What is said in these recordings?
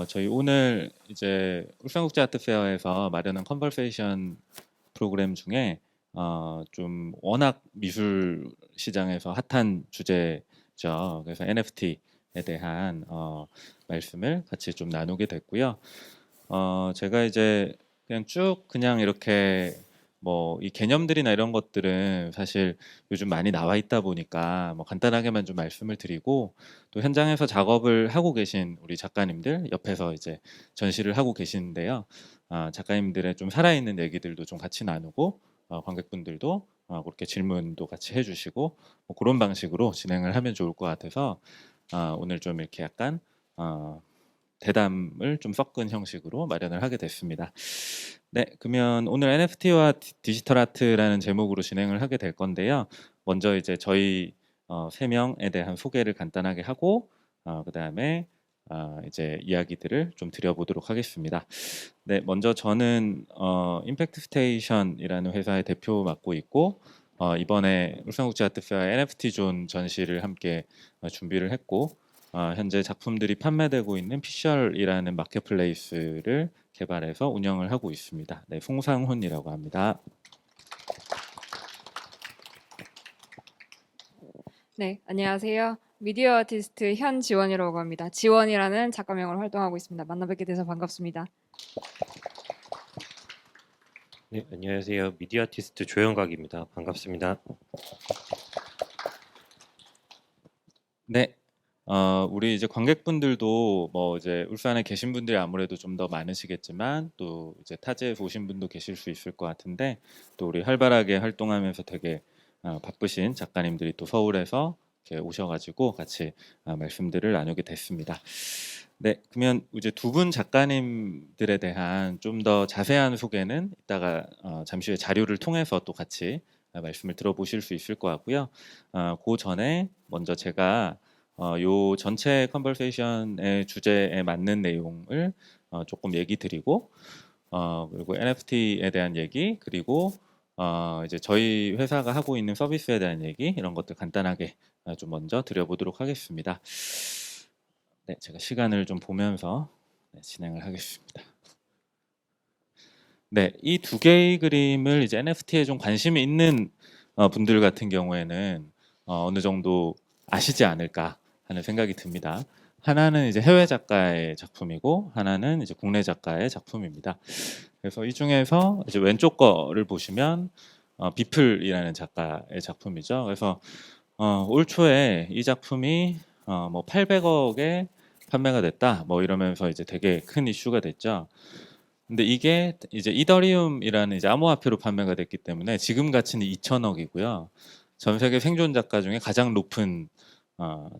저희 오늘 이제 울산국제아트페어에서 마련한 컨버세이션 프로그램 중에 좀 워낙 미술 시장에서 핫한 주제죠. 그래서 NFT에 대한 말씀을 같이 좀 나누게 됐고요. 제가 이제 그냥 이렇게 뭐 이 개념들이나 이런 것들은 사실 요즘 많이 나와 있다 보니까 뭐 간단하게만 좀 말씀을 드리고, 또 현장에서 작업을 하고 계신 우리 작가님들 옆에서 이제 전시를 하고 계시는데요. 작가님들의 좀 살아있는 얘기들도 좀 같이 나누고, 관객분들도 그렇게 질문도 같이 해주시고, 뭐 그런 방식으로 진행을 하면 좋을 것 같아서 오늘 좀 이렇게 약간 대담을 좀 섞은 형식으로 마련을 하게 됐습니다. 네, 그러면 오늘 NFT와 디지털 아트라는 제목으로 진행을 하게 될 건데요. 먼저 이제 저희 세 명에 대한 소개를 간단하게 하고, 그다음에 이제 이야기들을 좀 드려보도록 하겠습니다. 네, 먼저 저는 임팩트 스테이션이라는 회사의 대표 맡고 있고, 이번에 울산국제아트페어 NFT 존 전시를 함께 준비를 했고, 현재 작품들이 판매되고 있는 피셜이라는 마켓플레이스를 개발해서 운영을 하고 있습니다. 네, 송상훈이라고 합니다. 네, 안녕하세요. 미디어 아티스트 현지원이라고 합니다. 지원이라는 작가명으로 활동하고 있습니다. 만나뵙게 돼서 반갑습니다. 네, 안녕하세요. 미디어 아티스트 조영각입니다. 반갑습니다. 네, 우리 이제 관객분들도 뭐 이제 울산에 계신 분들이 아무래도 좀 더 많으시겠지만, 또 이제 타지에서 오신 분도 계실 수 있을 것 같은데, 또 우리 활발하게 활동하면서 되게 바쁘신 작가님들이 또 서울에서 이렇게 오셔가지고 같이 말씀들을 나누게 됐습니다. 네, 그러면 이제 두 분 작가님들에 대한 좀 더 자세한 소개는 이따가 잠시 후에 자료를 통해서 또 같이 말씀을 들어보실 수 있을 것 같고요. 그 전에 먼저 제가 요 전체 컨버세이션의 주제에 맞는 내용을 조금 얘기 드리고, 그리고 NFT에 대한 얘기, 그리고 이제 저희 회사가 하고 있는 서비스에 대한 얘기, 이런 것들 간단하게 좀 먼저 드려보도록 하겠습니다. 네, 제가 시간을 좀 보면서 진행을 하겠습니다. 네, 이 두 개의 그림을 이제 NFT에 좀 관심이 있는 분들 같은 경우에는 어느 정도 아시지 않을까 하는 생각이 듭니다. 하나는 이제 해외 작가의 작품이고, 하나는 이제 국내 작가의 작품입니다. 그래서 이 중에서 이제 왼쪽 거를 보시면 비플이라는 작가의 작품이죠. 그래서 올 초에 이 작품이 뭐 800억에 판매가 됐다, 뭐 이러면서 이제 되게 큰 이슈가 됐죠. 근데 이게 이제 이더리움이라는 이제 암호화폐로 판매가 됐기 때문에 지금 가치는 2천억이고요. 전 세계 생존 작가 중에 가장 높은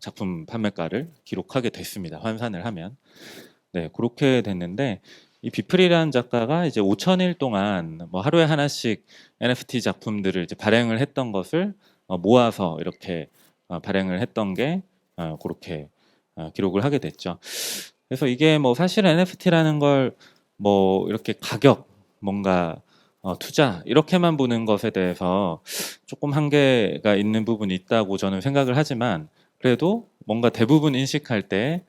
작품 판매가를 기록하게 됐습니다. 환산을 하면. 네, 그렇게 됐는데, 이 비플이라는 작가가 이제 5천일 동안 뭐 하루에 하나씩 NFT 작품들을 이제 발행을 했던 것을 모아서 이렇게 발행을 했던 게 그렇게 기록을 하게 됐죠. 그래서 이게 뭐 사실 NFT라는 걸 뭐 이렇게 가격, 뭔가 투자 이렇게만 보는 것에 대해서 조금 한계가 있는 부분이 있다고 저는 생각을 하지만, 그래도 뭔가 대부분 인식할 때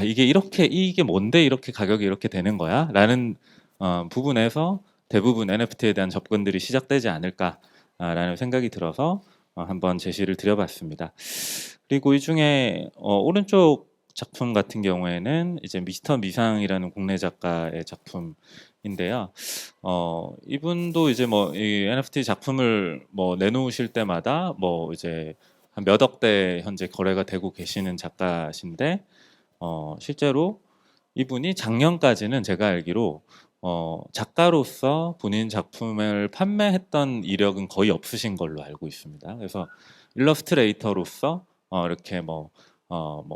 이게 이렇게, 이게 뭔데 이렇게 가격이 이렇게 되는 거야? 라는 부분에서 대부분 NFT에 대한 접근들이 시작되지 않을까라는 생각이 들어서 한번 제시를 드려봤습니다. 그리고 이 중에 오른쪽 작품 같은 경우에는 이제 미스터 미상이라는 국내 작가의 작품인데요. 이분도 이제 뭐 이 NFT 작품을 뭐 내놓으실 때마다 뭐 이제 한 몇 억대 현재 거래가 되고 계시는 작가신데, 실제로 이분이 작년까지는 제가 알기로 작가로서 본인 작품을 판매했던 이력은 거의 없으신 걸로 알고 있습니다. 그래서 일러스트레이터로서 이렇게 뭐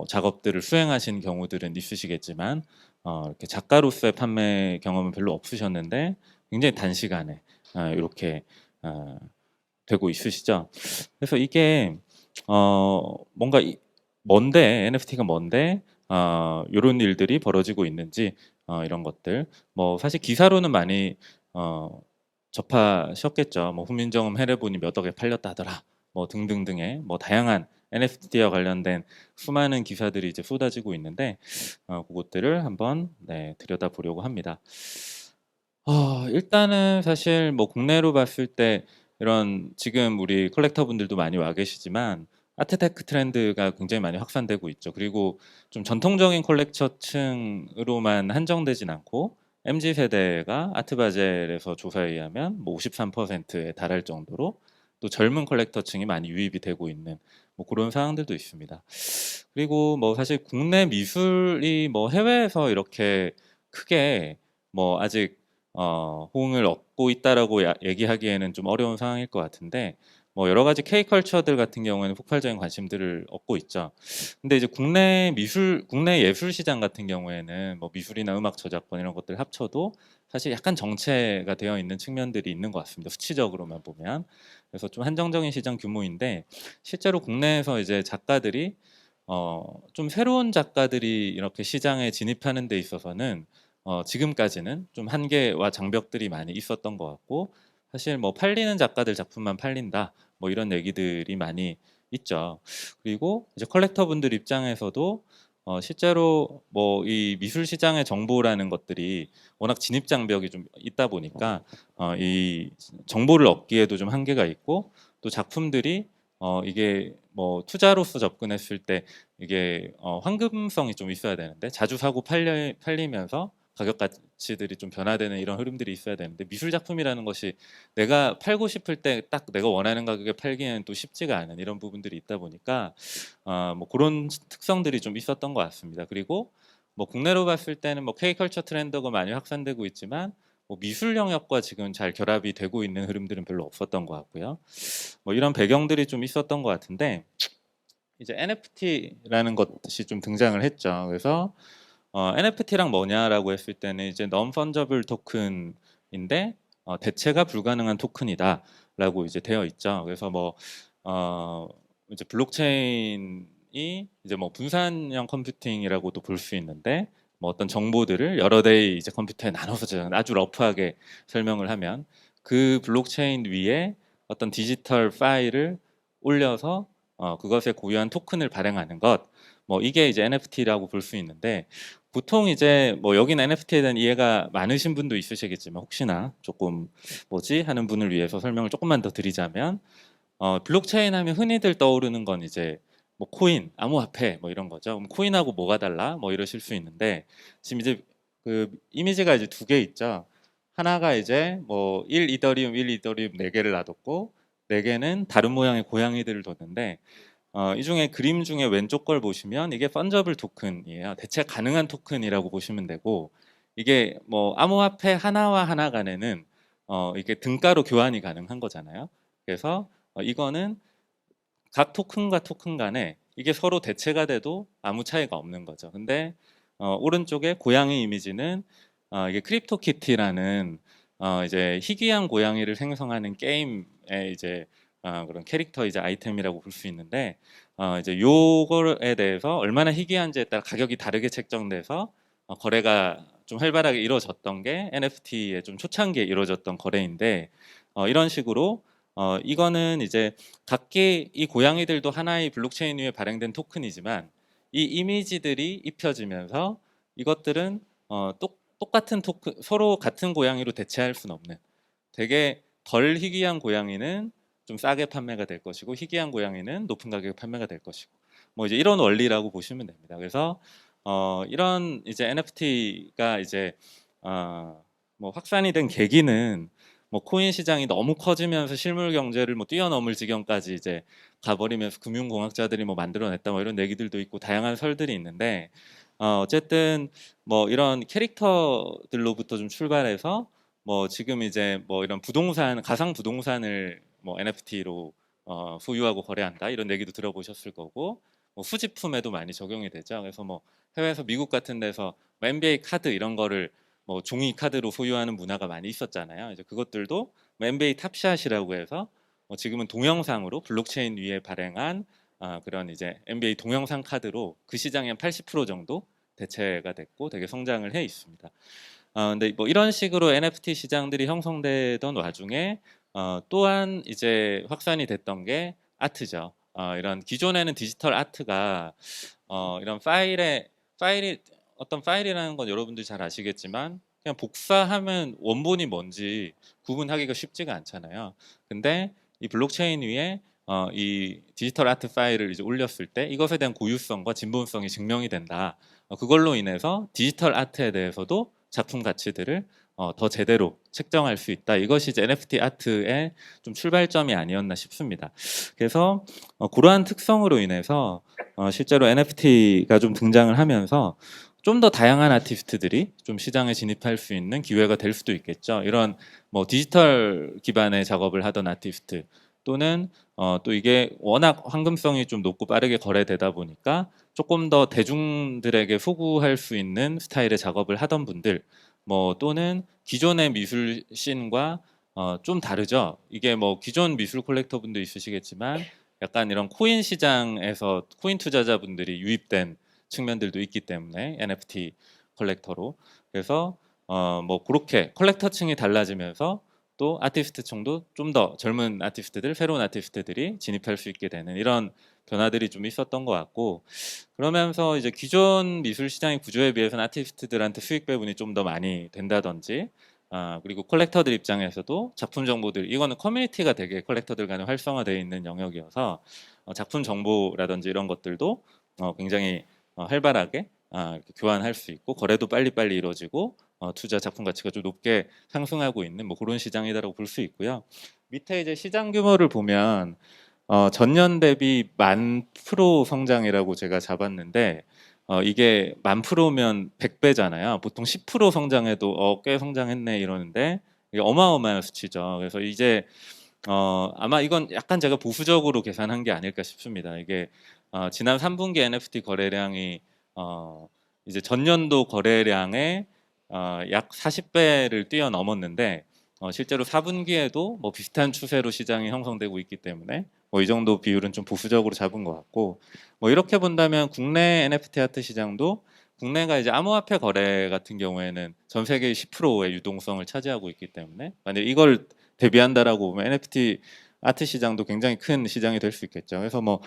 작업들을 수행하신 경우들은 있으시겠지만, 이렇게 작가로서의 판매 경험은 별로 없으셨는데 굉장히 단시간에 이렇게 되고 있으시죠. 그래서 이게 뭔가 뭔데, NFT가 뭔데 이런 일들이 벌어지고 있는지, 이런 것들 뭐 사실 기사로는 많이 접하셨겠죠. 뭐 후민정음 해례본이 몇 억에 팔렸다더라, 뭐 등등등의 뭐 다양한 NFT와 관련된 수많은 기사들이 이제 쏟아지고 있는데 그것들을 한번 들여다보려고 합니다. 일단은 사실 뭐 국내로 봤을 때 이런 지금 우리 컬렉터 분들도 많이 와 계시지만 아트테크 트렌드가 굉장히 많이 확산되고 있죠. 그리고 좀 전통적인 컬렉터층으로만 한정되진 않고 MZ 세대가 아트바젤에서 조사에 의하면 뭐 53%에 달할 정도로 또 젊은 컬렉터층이 많이 유입이 되고 있는 뭐 그런 상황들도 있습니다. 그리고 뭐 사실 국내 미술이 뭐 해외에서 이렇게 크게 뭐 아직 호응을 얻고 있다라고 얘기하기에는 좀 어려운 상황일 것 같은데 뭐 여러 가지 K컬처들 같은 경우에는 폭발적인 관심들을 얻고 있죠. 근데 이제 국내 예술 시장 같은 경우에는 뭐 미술이나 음악 저작권 이런 것들 합쳐도 사실 약간 정체가 되어 있는 측면들이 있는 것 같습니다. 수치적으로만 보면. 그래서 좀 한정적인 시장 규모인데 실제로 국내에서 이제 작가들이 좀 새로운 작가들이 이렇게 시장에 진입하는 데 있어서는 지금까지는 좀 한계와 장벽들이 많이 있었던 것 같고 사실 뭐 팔리는 작가들 작품만 팔린다 뭐 이런 얘기들이 많이 있죠. 그리고 이제 컬렉터 분들 입장에서도 실제로 뭐 이 미술 시장의 정보라는 것들이 워낙 진입 장벽이 좀 있다 보니까 이 정보를 얻기에도 좀 한계가 있고 또 작품들이 이게 뭐 투자로서 접근했을 때 이게 황금성이 좀 있어야 되는데 자주 사고 팔리면서 가격 가치들이 좀 변화되는 이런 흐름들이 있어야 되는데 미술 작품이라는 것이 내가 팔고 싶을 때 딱 내가 원하는 가격에 팔기에는 또 쉽지가 않은 이런 부분들이 있다 보니까 뭐 그런 특성들이 좀 있었던 것 같습니다. 그리고 뭐 국내로 봤을 때는 뭐 K컬처 트렌드가 많이 확산되고 있지만 뭐 미술 영역과 지금 잘 결합이 되고 있는 흐름들은 별로 없었던 것 같고요. 뭐 이런 배경들이 좀 있었던 것 같은데 이제 NFT라는 것이 좀 등장을 했죠. 그래서 NFT랑 뭐냐라고 했을 때는 이제 non-fungible 토큰인데 대체가 불가능한 토큰이다라고 이제 되어 있죠. 그래서 뭐 이제 블록체인이 이제 뭐 분산형 컴퓨팅이라고도 볼 수 있는데 뭐 어떤 정보들을 여러 대의 이제 컴퓨터에 나눠서 아주 러프하게 설명을 하면 그 블록체인 위에 어떤 디지털 파일을 올려서 그것에 고유한 토큰을 발행하는 것, 뭐 이게 이제 NFT라고 볼 수 있는데 보통 이제 뭐 여기는 NFT에 대한 이해가 많으신 분도 있으시겠지만 혹시나 조금 뭐지 하는 분을 위해서 설명을 조금만 더 드리자면 블록체인 하면 흔히들 떠오르는 건 이제 뭐 코인, 암호화폐 뭐 이런 거죠. 그럼 코인하고 뭐가 달라? 뭐 이러실 수 있는데 지금 이제 그 이미지가 이제 두 개 있죠. 하나가 이제 뭐 1 이더리움, 1 이더리움 4개를 놔뒀고 4개는 다른 모양의 고양이들을 뒀는데 이 중에 그림 중에 왼쪽 걸 보시면 이게 펀저블 토큰이에요. 대체 가능한 토큰이라고 보시면 되고 이게 뭐 암호화폐 하나와 하나 간에는 이게 등가로 교환이 가능한 거잖아요. 그래서 이거는 각 토큰과 토큰 간에 이게 서로 대체가 돼도 아무 차이가 없는 거죠. 근데 오른쪽에 고양이 이미지는 이게 크립토키티라는 이제 희귀한 고양이를 생성하는 게임의 이제 그런 캐릭터 이제 아이템이라고 볼 수 있는데 이제 요거에 대해서 얼마나 희귀한지에 따라 가격이 다르게 책정돼서 거래가 좀 활발하게 이루어졌던 게 NFT의 좀 초창기에 이루어졌던 거래인데 이런 식으로 이거는 이제 각기 이 고양이들도 하나의 블록체인 위에 발행된 토큰이지만 이 이미지들이 입혀지면서 이것들은 똑같은 토큰 서로 같은 고양이로 대체할 수는 없는 되게 덜 희귀한 고양이는 좀 싸게 판매가 될 것이고 희귀한 고양이는 높은 가격에 판매가 될 것이고 뭐 이제 이런 원리라고 보시면 됩니다. 그래서 이런 이제 NFT가 이제 뭐 확산이 된 계기는 뭐 코인 시장이 너무 커지면서 실물 경제를 뭐 뛰어넘을 지경까지 이제 가버리면서 금융공학자들이 뭐 만들어냈다 뭐 이런 얘기들도 있고 다양한 설들이 있는데 어쨌든 뭐 이런 캐릭터들로부터 좀 출발해서 뭐 지금 이제 뭐 이런 부동산 가상 부동산을 뭐 NFT로 소유하고 거래한다 이런 얘기도 들어보셨을 거고 뭐 수집품에도 많이 적용이 되죠. 그래서 뭐 해외에서 미국 같은 데서 뭐 NBA 카드 이런 거를 뭐 종이 카드로 소유하는 문화가 많이 있었잖아요. 이제 그것들도 뭐 NBA 탑샷이라고 해서 지금은 동영상으로 블록체인 위에 발행한 그런 이제 NBA 동영상 카드로 그 시장의 한 80% 정도 대체가 됐고 되게 성장을 해 있습니다. 근데 뭐 이런 식으로 NFT 시장들이 형성되던 와중에 또한 이제 확산이 됐던 게 아트죠. 이런 기존에는 디지털 아트가 이런 파일이 어떤 파일이라는 건 여러분들이 잘 아시겠지만 그냥 복사하면 원본이 뭔지 구분하기가 쉽지가 않잖아요. 근데 이 블록체인 위에 이 디지털 아트 파일을 이제 올렸을 때 이것에 대한 고유성과 진본성이 증명이 된다. 그걸로 인해서 디지털 아트에 대해서도 작품 가치들을 더 제대로 책정할 수 있다. 이것이 이제 NFT 아트의 좀 출발점이 아니었나 싶습니다. 그래서 그러한 특성으로 인해서 실제로 NFT가 좀 등장을 하면서 좀 더 다양한 아티스트들이 좀 시장에 진입할 수 있는 기회가 될 수도 있겠죠. 이런 뭐 디지털 기반의 작업을 하던 아티스트 또는 또 이게 워낙 황금성이 좀 높고 빠르게 거래되다 보니까 조금 더 대중들에게 소구할 수 있는 스타일의 작업을 하던 분들 뭐 또는 기존의 미술 씬과 좀 다르죠. 이게 뭐 기존 미술 콜렉터 분도 있으시겠지만 약간 이런 코인 시장에서 코인 투자자분들이 유입된 측면들도 있기 때문에 NFT 컬렉터로 그래서 뭐 그렇게 컬렉터층이 달라지면서 또 아티스트층도 좀 더 젊은 아티스트들, 새로운 아티스트들이 진입할 수 있게 되는 이런 변화들이 좀 있었던 것 같고 그러면서 이제 기존 미술 시장의 구조에 비해서는 아티스트들한테 수익 배분이 좀 더 많이 된다든지 그리고 컬렉터들 입장에서도 작품 정보들 이거는 커뮤니티가 되게 컬렉터들 간에 활성화되어 있는 영역이어서 작품 정보라든지 이런 것들도 굉장히 활발하게 이렇게 교환할 수 있고 거래도 빨리빨리 이루어지고 투자 작품 가치가 좀 높게 상승하고 있는 뭐 그런 시장이다라고 볼 수 있고요. 밑에 이제 시장 규모를 보면 전년 대비 10,000% 성장이라고 제가 잡았는데 이게 10,000%면 100배잖아요. 보통 10% 성장해도 꽤 성장했네 이러는데 이게 어마어마한 수치죠. 그래서 이제 아마 이건 약간 제가 보수적으로 계산한 게 아닐까 싶습니다. 이게 지난 3분기 NFT 거래량이 이제 전년도 거래량의 약 40배를 뛰어넘었는데 실제로 4분기에도 뭐 비슷한 추세로 시장이 형성되고 있기 때문에 뭐 이 정도 비율은 좀 보수적으로 잡은 것 같고 뭐 이렇게 본다면 국내 NFT 아트 시장도 국내가 이제 암호화폐 거래 같은 경우에는 전 세계의 10%의 유동성을 차지하고 있기 때문에 만약 이걸 대비한다라고 보면 NFT 아트 시장도 굉장히 큰 시장이 될 수 있겠죠. 그래서 뭐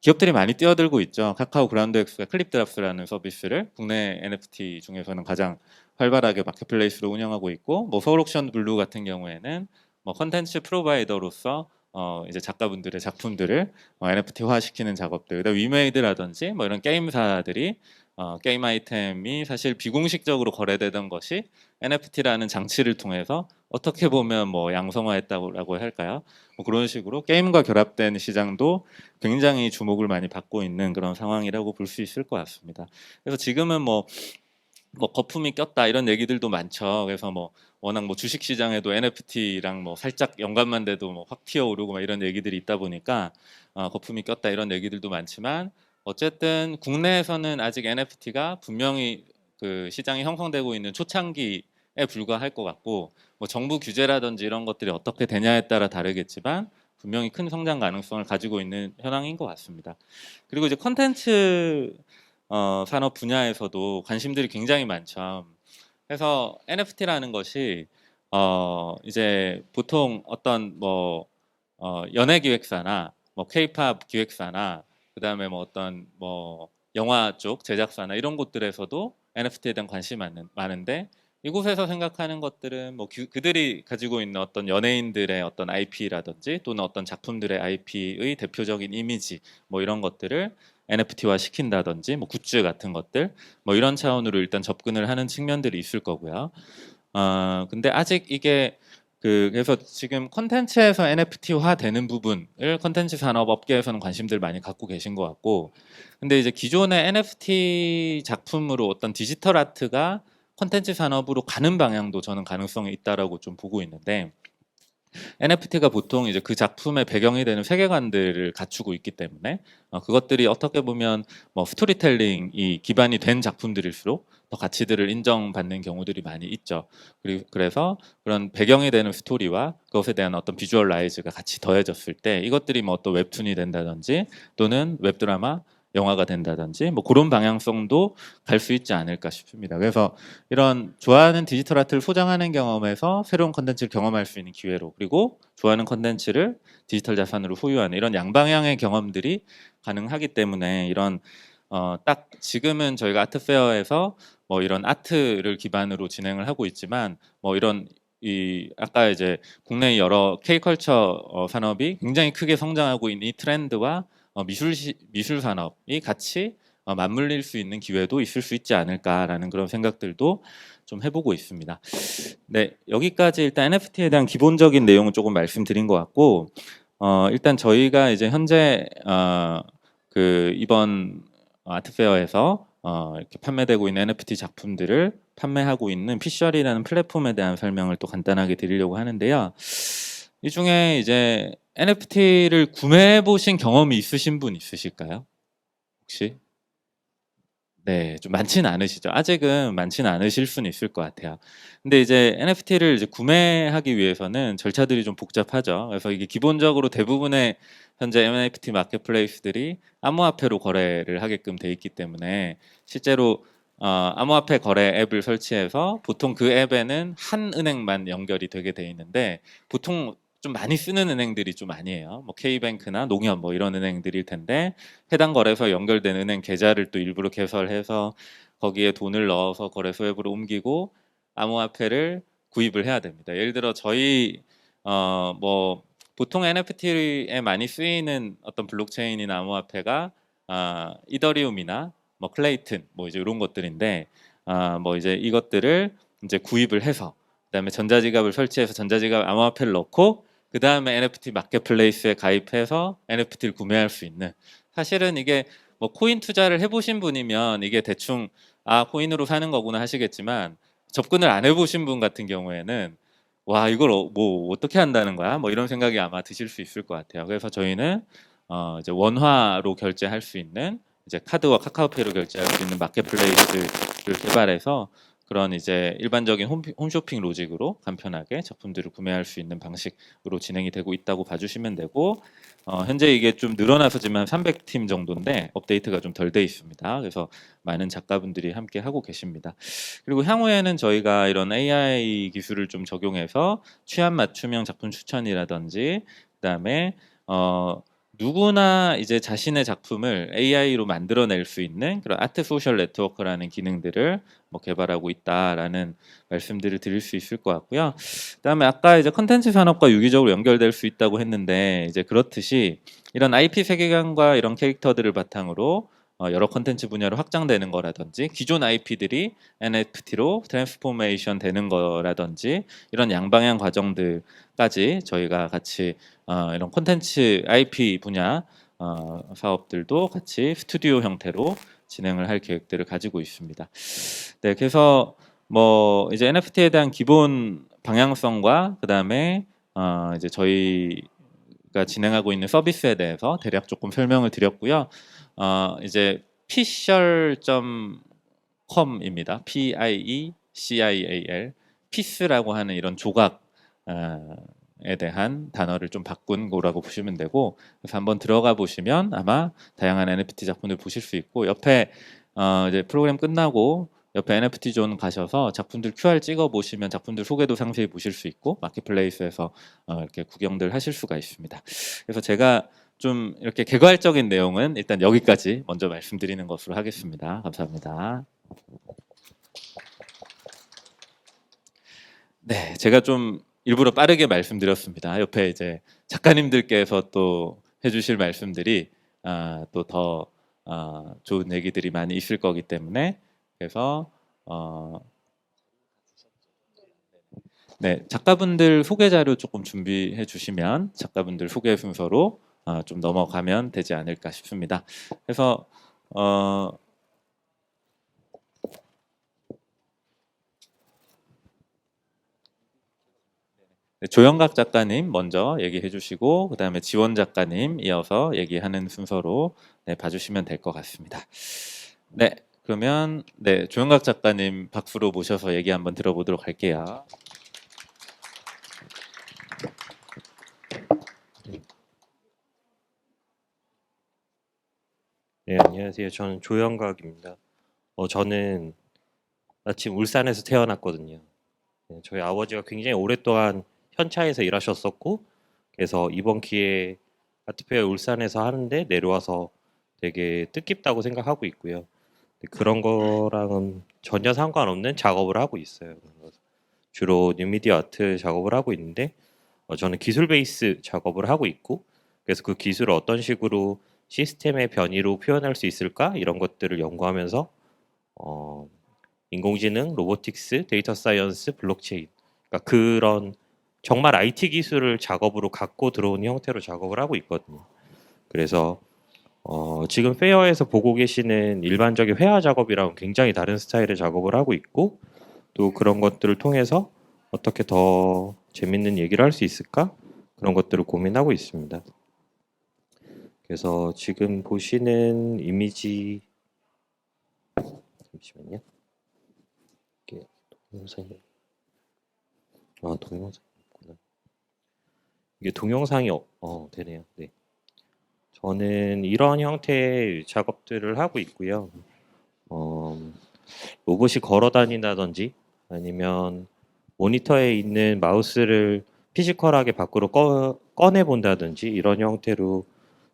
기업들이 많이 뛰어들고 있죠. 카카오 그라운드엑스가 클립드랍스라는 서비스를 국내 NFT 중에서는 가장 활발하게 마켓플레이스로 운영하고 있고, 뭐 서울옥션 블루 같은 경우에는 뭐 컨텐츠 프로바이더로서 이제 작가분들의 작품들을 NFT화 시키는 작업들, 그다음 위메이드라든지 뭐 이런 게임사들이 게임 아이템이 사실 비공식적으로 거래되던 것이 NFT라는 장치를 통해서 어떻게 보면 뭐 양성화했다고 할까요? 뭐 그런 식으로 게임과 결합된 시장도 굉장히 주목을 많이 받고 있는 그런 상황이라고 볼 수 있을 것 같습니다. 그래서 지금은 뭐 거품이 꼈다 이런 얘기들도 많죠. 그래서 뭐 워낙 뭐 주식 시장에도 NFT랑 뭐 살짝 연관만 돼도 뭐 확 튀어오르고 막 이런 얘기들이 있다 보니까 거품이 꼈다 이런 얘기들도 많지만 어쨌든 국내에서는 아직 NFT가 분명히 그 시장이 형성되고 있는 초창기에 불과할 것 같고 뭐 정부 규제라든지 이런 것들이 어떻게 되냐에 따라 다르겠지만 분명히 큰 성장 가능성을 가지고 있는 현황인 것 같습니다. 그리고 이제 컨텐츠 산업 분야에서도 관심들이 굉장히 많죠. 그래서 NFT라는 것이 이제 보통 어떤 뭐 연예 기획사나 뭐 K-팝 기획사나 그다음에 뭐 어떤 뭐 영화 쪽 제작사나 이런 곳들에서도 NFT에 대한 관심이 많은데 이곳에서 생각하는 것들은 뭐 그들이 가지고 있는 어떤 연예인들의 어떤 IP라든지 또는 어떤 작품들의 IP의 대표적인 이미지 뭐 이런 것들을 NFT화 시킨다든지 뭐 굿즈 같은 것들 뭐 이런 차원으로 일단 접근을 하는 측면들이 있을 거고요. 근데 아직 이게 그래서 지금 컨텐츠에서 NFT화 되는 부분을 컨텐츠 산업 업계에서는 관심들 많이 갖고 계신 것 같고 근데 이제 기존의 NFT 작품으로 어떤 디지털 아트가 컨텐츠 산업으로 가는 방향도 저는 가능성이 있다라고 좀 보고 있는데 NFT가 보통 이제 그 작품의 배경이 되는 세계관들을 갖추고 있기 때문에 그것들이 어떻게 보면 뭐 스토리텔링이 기반이 된 작품들일수록 더 가치들을 인정받는 경우들이 많이 있죠. 그리고 그래서 그런 배경이 되는 스토리와 그것에 대한 어떤 비주얼라이즈가 같이 더해졌을 때 이것들이 뭐 또 웹툰이 된다든지 또는 웹드라마 영화가 된다든지 뭐 그런 방향성도 갈 수 있지 않을까 싶습니다. 그래서 이런 좋아하는 디지털 아트를 소장하는 경험에서 새로운 컨텐츠를 경험할 수 있는 기회로, 그리고 좋아하는 컨텐츠를 디지털 자산으로 소유하는 이런 양방향의 경험들이 가능하기 때문에 이런 딱 지금은 저희가 아트페어에서 뭐 이런 아트를 기반으로 진행을 하고 있지만 뭐 이런 이 아까 이제 국내 여러 K컬처 산업이 굉장히 크게 성장하고 있는 이 트렌드와 미술 산업이 같이 맞물릴 수 있는 기회도 있을 수 있지 않을까라는 그런 생각들도 좀 해보고 있습니다. 네, 여기까지 일단 NFT에 대한 기본적인 내용은 조금 말씀드린 것 같고, 일단 저희가 이제 현재 그 이번 아트페어에서 이렇게 판매되고 있는 NFT 작품들을 판매하고 있는 피셜이라는 플랫폼에 대한 설명을 또 간단하게 드리려고 하는데요. 이 중에 이제 NFT를 구매해 보신 경험이 있으신 분 있으실까요? 혹시? 네, 좀 많지는 않으시죠. 아직은 많지는 않으실 수는 있을 것 같아요. 근데 이제 NFT를 이제 구매하기 위해서는 절차들이 좀 복잡하죠. 그래서 이게 기본적으로 대부분의 현재 NFT 마켓플레이스들이 암호화폐로 거래를 하게끔 돼 있기 때문에 실제로 암호화폐 거래 앱을 설치해서 보통 그 앱에는 한 은행만 연결이 되게 돼 있는데 보통 좀 많이 쓰는 은행들이 좀 아니에요. 뭐 K뱅크나 농협 뭐 이런 은행들일 텐데 해당 거래소에 연결된 은행 계좌를 또 일부러 개설해서 거기에 돈을 넣어서 거래소 앱으로 옮기고 암호화폐를 구입을 해야 됩니다. 예를 들어 저희 뭐 보통 NFT에 많이 쓰이는 어떤 블록체인이나 암호화폐가 이더리움이나 뭐 클레이튼 뭐 이제 이런 것들인데 뭐 이제 이것들을 이제 구입을 해서 그다음에 전자지갑을 설치해서 전자지갑 암호화폐를 넣고 그 다음에 NFT 마켓플레이스에 가입해서 NFT를 구매할 수 있는, 사실은 이게 뭐 코인 투자를 해보신 분이면 이게 대충 코인으로 사는 거구나 하시겠지만 접근을 안 해보신 분 같은 경우에는 와 이걸 뭐 어떻게 한다는 거야 뭐 이런 생각이 아마 드실 수 있을 것 같아요. 그래서 저희는 이제 원화로 결제할 수 있는 이제 카드와 카카오페이로 결제할 수 있는 마켓플레이스를 개발해서 그런 이제 일반적인 홈쇼핑 로직으로 간편하게 작품들을 구매할 수 있는 방식으로 진행이 되고 있다고 봐주시면 되고, 현재 이게 좀 늘어나서 지금 한 300팀 정도인데 업데이트가 좀 덜 돼 있습니다. 그래서 많은 작가분들이 함께 하고 계십니다. 그리고 향후에는 저희가 이런 AI 기술을 좀 적용해서 취향 맞춤형 작품 추천이라든지 그다음에 누구나 이제 자신의 작품을 AI로 만들어낼 수 있는 그런 아트 소셜 네트워크라는 기능들을 뭐 개발하고 있다라는 말씀들을 드릴 수 있을 것 같고요. 그다음에 아까 이제 컨텐츠 산업과 유기적으로 연결될 수 있다고 했는데 이제 그렇듯이 이런 IP 세계관과 이런 캐릭터들을 바탕으로 여러 컨텐츠 분야로 확장되는 거라든지 기존 IP들이 NFT로 트랜스포메이션 되는 거라든지 이런 양방향 과정들까지 저희가 같이 이런 콘텐츠 IP 분야 사업들도 같이 스튜디오 형태로 진행을 할 계획들을 가지고 있습니다. 네, 그래서 뭐 이제 NFT에 대한 기본 방향성과 그다음에 이제 저희가 진행하고 있는 서비스에 대해서 대략 조금 설명을 드렸고요. 이제 piecial.com입니다. PIECIAL, 피스라고 하는 이런 조각 에 대한 단어를 좀 바꾼 거라고 보시면 되고, 그래서 한번 들어가 보시면 아마 다양한 NFT 작품들 보실 수 있고, 옆에 이제 프로그램 끝나고 옆에 NFT 존 가셔서 작품들 QR 찍어 보시면 작품들 소개도 상세히 보실 수 있고 마켓플레이스에서 이렇게 구경들 하실 수가 있습니다. 그래서 제가 좀 이렇게 개괄적인 내용은 일단 여기까지 먼저 말씀드리는 것으로 하겠습니다. 감사합니다. 네, 제가 좀 일부러 빠르게 말씀드렸습니다. 옆에 이제 작가님들께서 또 해주실 말씀들이 또 더 좋은 얘기들이 많이 있을 거기 때문에 그래서 네, 작가분들 소개 자료 조금 준비해 주시면 작가분들 소개 순서로 좀 넘어가면 되지 않을까 싶습니다. 그래서 네, 조영각 작가님 먼저 얘기해 주시고 그다음에 지원 작가님 이어서 얘기하는 순서로 네, 봐주시면 될 것 같습니다. 네, 그러면 네, 조영각 작가님 박수로 모셔서 얘기 한번 들어보도록 할게요. 네, 안녕하세요. 저는 조영각입니다. 저는 마침 울산에서 태어났거든요. 네, 저희 아버지가 굉장히 오랫동안 현차에서 일하셨었고, 그래서 이번 기회에 아트페어 울산에서 하는데 내려와서 되게 뜻깊다고 생각하고 있고요. 그런 거랑은 전혀 상관없는 작업을 하고 있어요. 그래서 주로 뉴미디어 아트 작업을 하고 있는데, 저는 기술 베이스 작업을 하고 있고, 그래서 그 기술을 어떤 식으로 시스템의 변이로 표현할 수 있을까? 이런 것들을 연구하면서 어, 인공지능, 로보틱스, 데이터 사이언스, 블록체인, 그러니까 그런 정말 IT 기술을 작업으로 갖고 들어온 형태로 작업을 하고 있거든요. 그래서 지금 페어에서 보고 계시는 일반적인 회화 작업이랑 굉장히 다른 스타일의 작업을 하고 있고, 또 그런 것들을 통해서 어떻게 더 재밌는 얘기를 할 수 있을까? 그런 것들을 고민하고 있습니다. 그래서 지금 보시는 이미지, 잠시만요. 이게 동영상이 동영상이구나. 이게 동영상이 되네요. 네. 저는 이런 형태의 작업들을 하고 있고요. 어, 로봇이 걸어 다닌다든지 아니면 모니터에 있는 마우스를 피지컬하게 밖으로 꺼내 본다든지 이런 형태로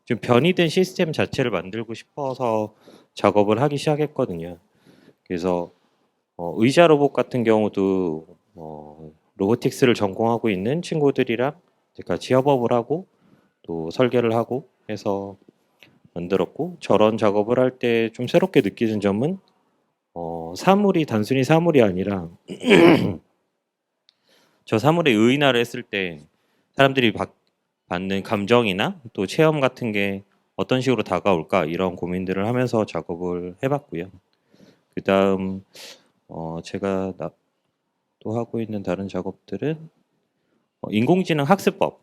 좀 변이된 시스템 자체를 만들고 싶어서 작업을 하기 시작했거든요. 그래서 의자 로봇 같은 경우도 로보틱스를 전공하고 있는 친구들이랑 같이 협업을 하고 또 설계를 하고 해서 만들었고, 저런 작업을 할 때 좀 새롭게 느끼는 점은 사물이 단순히 사물이 아니라 저 사물의 의인화를 했을 때 사람들이 받는 감정이나 또 체험 같은 게 어떤 식으로 다가올까 이런 고민들을 하면서 작업을 해봤고요. 그 다음 제가 또 하고 있는 다른 작업들은 인공지능 학습법.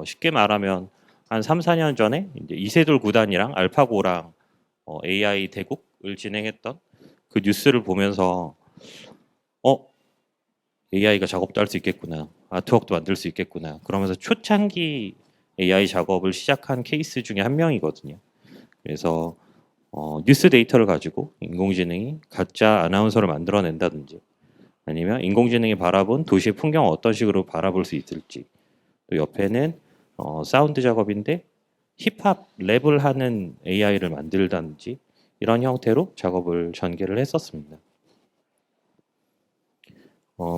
쉽게 말하면 한 3, 4년 전에 이제 이세돌 구단이랑 알파고랑 AI 대국을 진행했던 그 뉴스를 보면서 AI가 작업도 할 수 있겠구나. 아트웍도 만들 수 있겠구나. 그러면서 초창기 AI 작업을 시작한 케이스 중에 한 명이거든요. 그래서 뉴스 데이터를 가지고 인공지능이 가짜 아나운서를 만들어낸다든지 아니면 인공지능이 바라본 도시의 풍경을 어떤 식으로 바라볼 수 있을지, 또 옆에는 사운드 작업인데 힙합 랩을 하는 AI를 만들다든지 이런 형태로 작업을 전개를 했었습니다.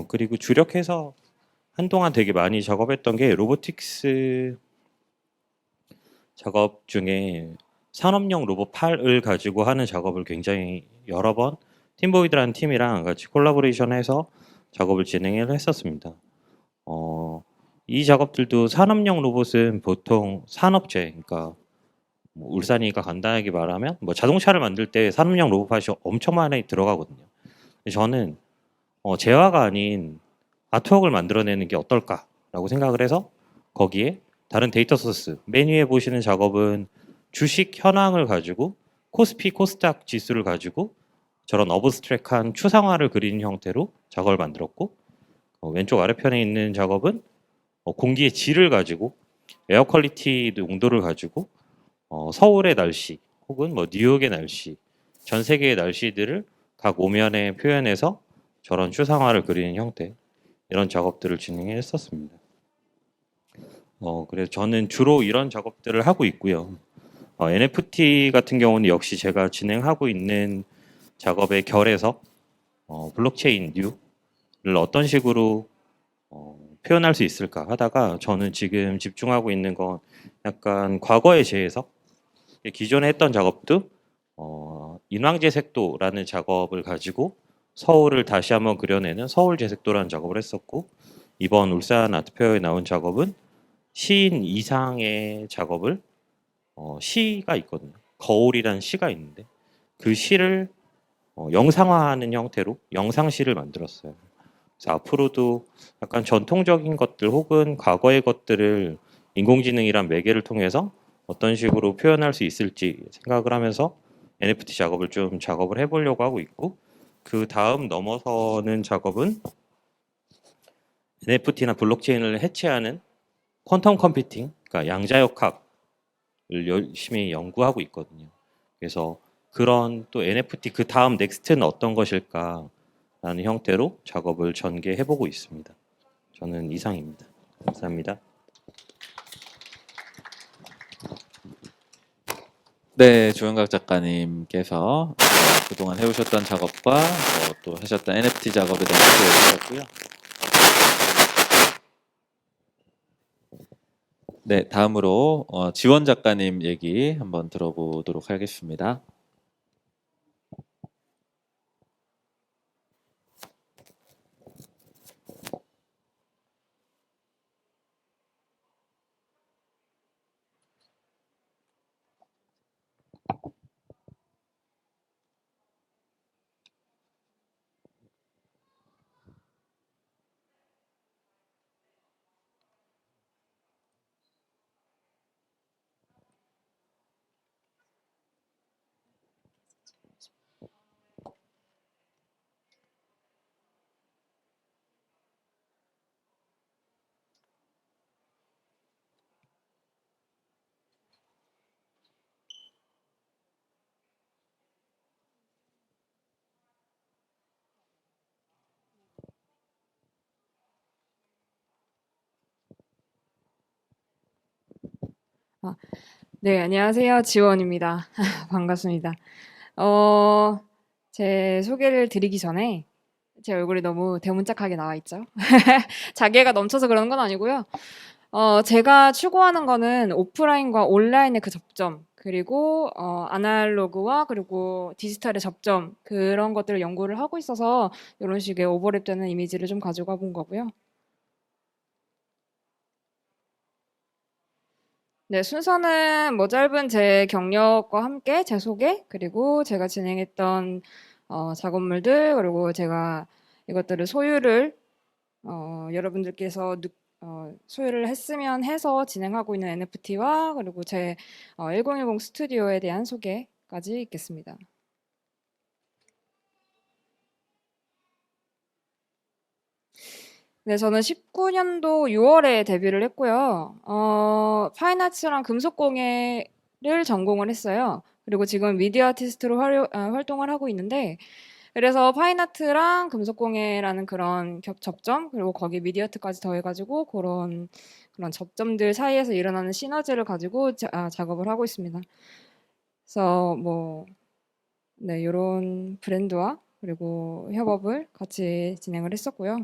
그리고 주력해서 한동안 되게 많이 작업했던 게 로보틱스 작업 중에 산업용 로봇 팔을 가지고 하는 작업을 굉장히 여러 번 팀보이드라는 팀이랑 같이 콜라보레이션해서 작업을 진행을 했었습니다. 이 작업들도 산업용 로봇은 보통 산업재, 그러니까 뭐 울산이가 간단하게 말하면 뭐 자동차를 만들 때 산업용 로봇 팟이 엄청 많이 들어가거든요. 저는 재화가 아닌 아트웍을 만들어내는 게 어떨까라고 생각을 해서 거기에 다른 데이터 소스, 맨 위에 보시는 작업은 주식 현황을 가지고 코스피, 코스닥 지수를 가지고 저런 어브스트랙한 추상화를 그리는 형태로 작업을 만들었고, 왼쪽 아래편에 있는 작업은 공기의 질을 가지고 에어 퀄리티 농도를 가지고 서울의 날씨 혹은 뭐 뉴욕의 날씨, 전 세계의 날씨들을 각 오면에 표현해서 저런 추상화를 그리는 형태, 이런 작업들을 진행했었습니다. 그래서 저는 주로 이런 작업들을 하고 있고요. NFT 같은 경우는 역시 제가 진행하고 있는 작업의 결에서 블록체인 뉴를 어떤 식으로 표현할 수 있을까 하다가 저는 지금 집중하고 있는 건 약간 과거의 재해석, 기존에 했던 작업도 인왕제색도라는 작업을 가지고 서울을 다시 한번 그려내는 서울제색도라는 작업을 했었고, 이번 울산 아트페어에 나온 작업은 시인 이상의 작업을 시가 있거든요. 거울이라는 시가 있는데 그 시를 영상화하는 형태로 영상시를 만들었어요. 그래서 앞으로도 약간 전통적인 것들 혹은 과거의 것들을 인공지능이란 매개를 통해서 어떤 식으로 표현할 수 있을지 생각을 하면서 NFT 작업을 좀 작업을 해보려고 하고 있고, 그 다음 넘어서는 작업은 NFT나 블록체인을 해체하는 퀀텀 컴퓨팅, 그러니까 양자역학을 열심히 연구하고 있거든요. 그래서 그런 또 NFT 그 다음 넥스트는 어떤 것일까라는 형태로 작업을 전개해보고 있습니다. 저는 이상입니다. 감사합니다. 네, 조영각 작가님께서 그동안 해오셨던 작업과 또 하셨던 NFT 작업에 대해서 얘기하셨고요. 네, 다음으로 지원 작가님 얘기 한번 들어보도록 하겠습니다. 네, 안녕하세요. 지원입니다. 반갑습니다. 어, 제 소개를 드리기 전에 제 얼굴이 너무 대문짝하게 나와 있죠. 자기애가 넘쳐서 그런 건 아니고요. 제가 추구하는 거는 오프라인과 온라인의 그 접점, 그리고 아날로그와 그리고 디지털의 접점, 그런 것들을 연구를 하고 있어서 이런 식의 오버랩되는 이미지를 좀 가지고 와본 거고요. 네, 순서는 뭐 짧은 제 경력과 함께 제 소개, 그리고 제가 진행했던 작업물들, 그리고 제가 이것들을 소유를 여러분들께서 소유를 했으면 해서 진행하고 있는 NFT와 그리고 제 1010 스튜디오에 대한 소개까지 있겠습니다. 네, 저는 19년도 6월에 데뷔를 했고요. 파인아츠랑 금속공예를 전공을 했어요. 그리고 지금 미디어 아티스트로 활동을 하고 있는데, 그래서 파인아트랑 금속공예라는 그런 접점, 그리고 거기 미디어 아트까지 더해가지고 그런 접점들 사이에서 일어나는 시너지를 가지고 작업을 하고 있습니다. 그래서 뭐, 네, 이런 브랜드와 그리고 협업을 같이 진행을 했었고요.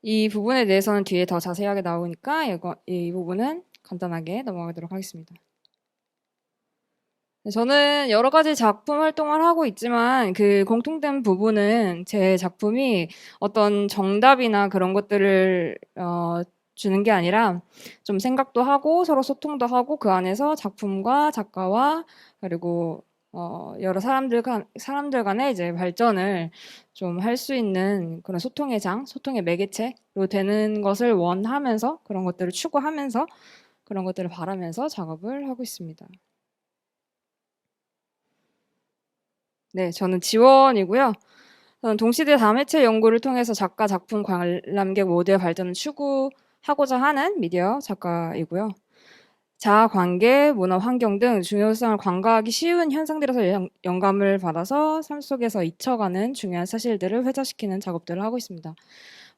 이 부분에 대해서는 뒤에 더 자세하게 나오니까 이 부분은 간단하게 넘어가도록 하겠습니다. 저는 여러 가지 작품 활동을 하고 있지만 그 공통된 부분은 제 작품이 어떤 정답이나 그런 것들을 주는 게 아니라 좀 생각도 하고 서로 소통도 하고 그 안에서 작품과 작가와 그리고 여러 사람들 간의 이제 발전을 좀 할 수 있는 그런 소통의 소통의 매개체로 되는 것을 원하면서 그런 것들을 추구하면서 그런 것들을 바라면서 작업을 하고 있습니다. 네, 저는 지원이고요. 저는 동시대 다매체 연구를 통해서 작가, 작품, 관람객 모두의 발전을 추구하고자 하는 미디어 작가이고요. 자아, 관계, 문화, 환경 등 중요성을 관가하기 쉬운 현상들에서 영감을 받아서 삶 속에서 잊혀가는 중요한 사실들을 회자시키는 작업들을 하고 있습니다.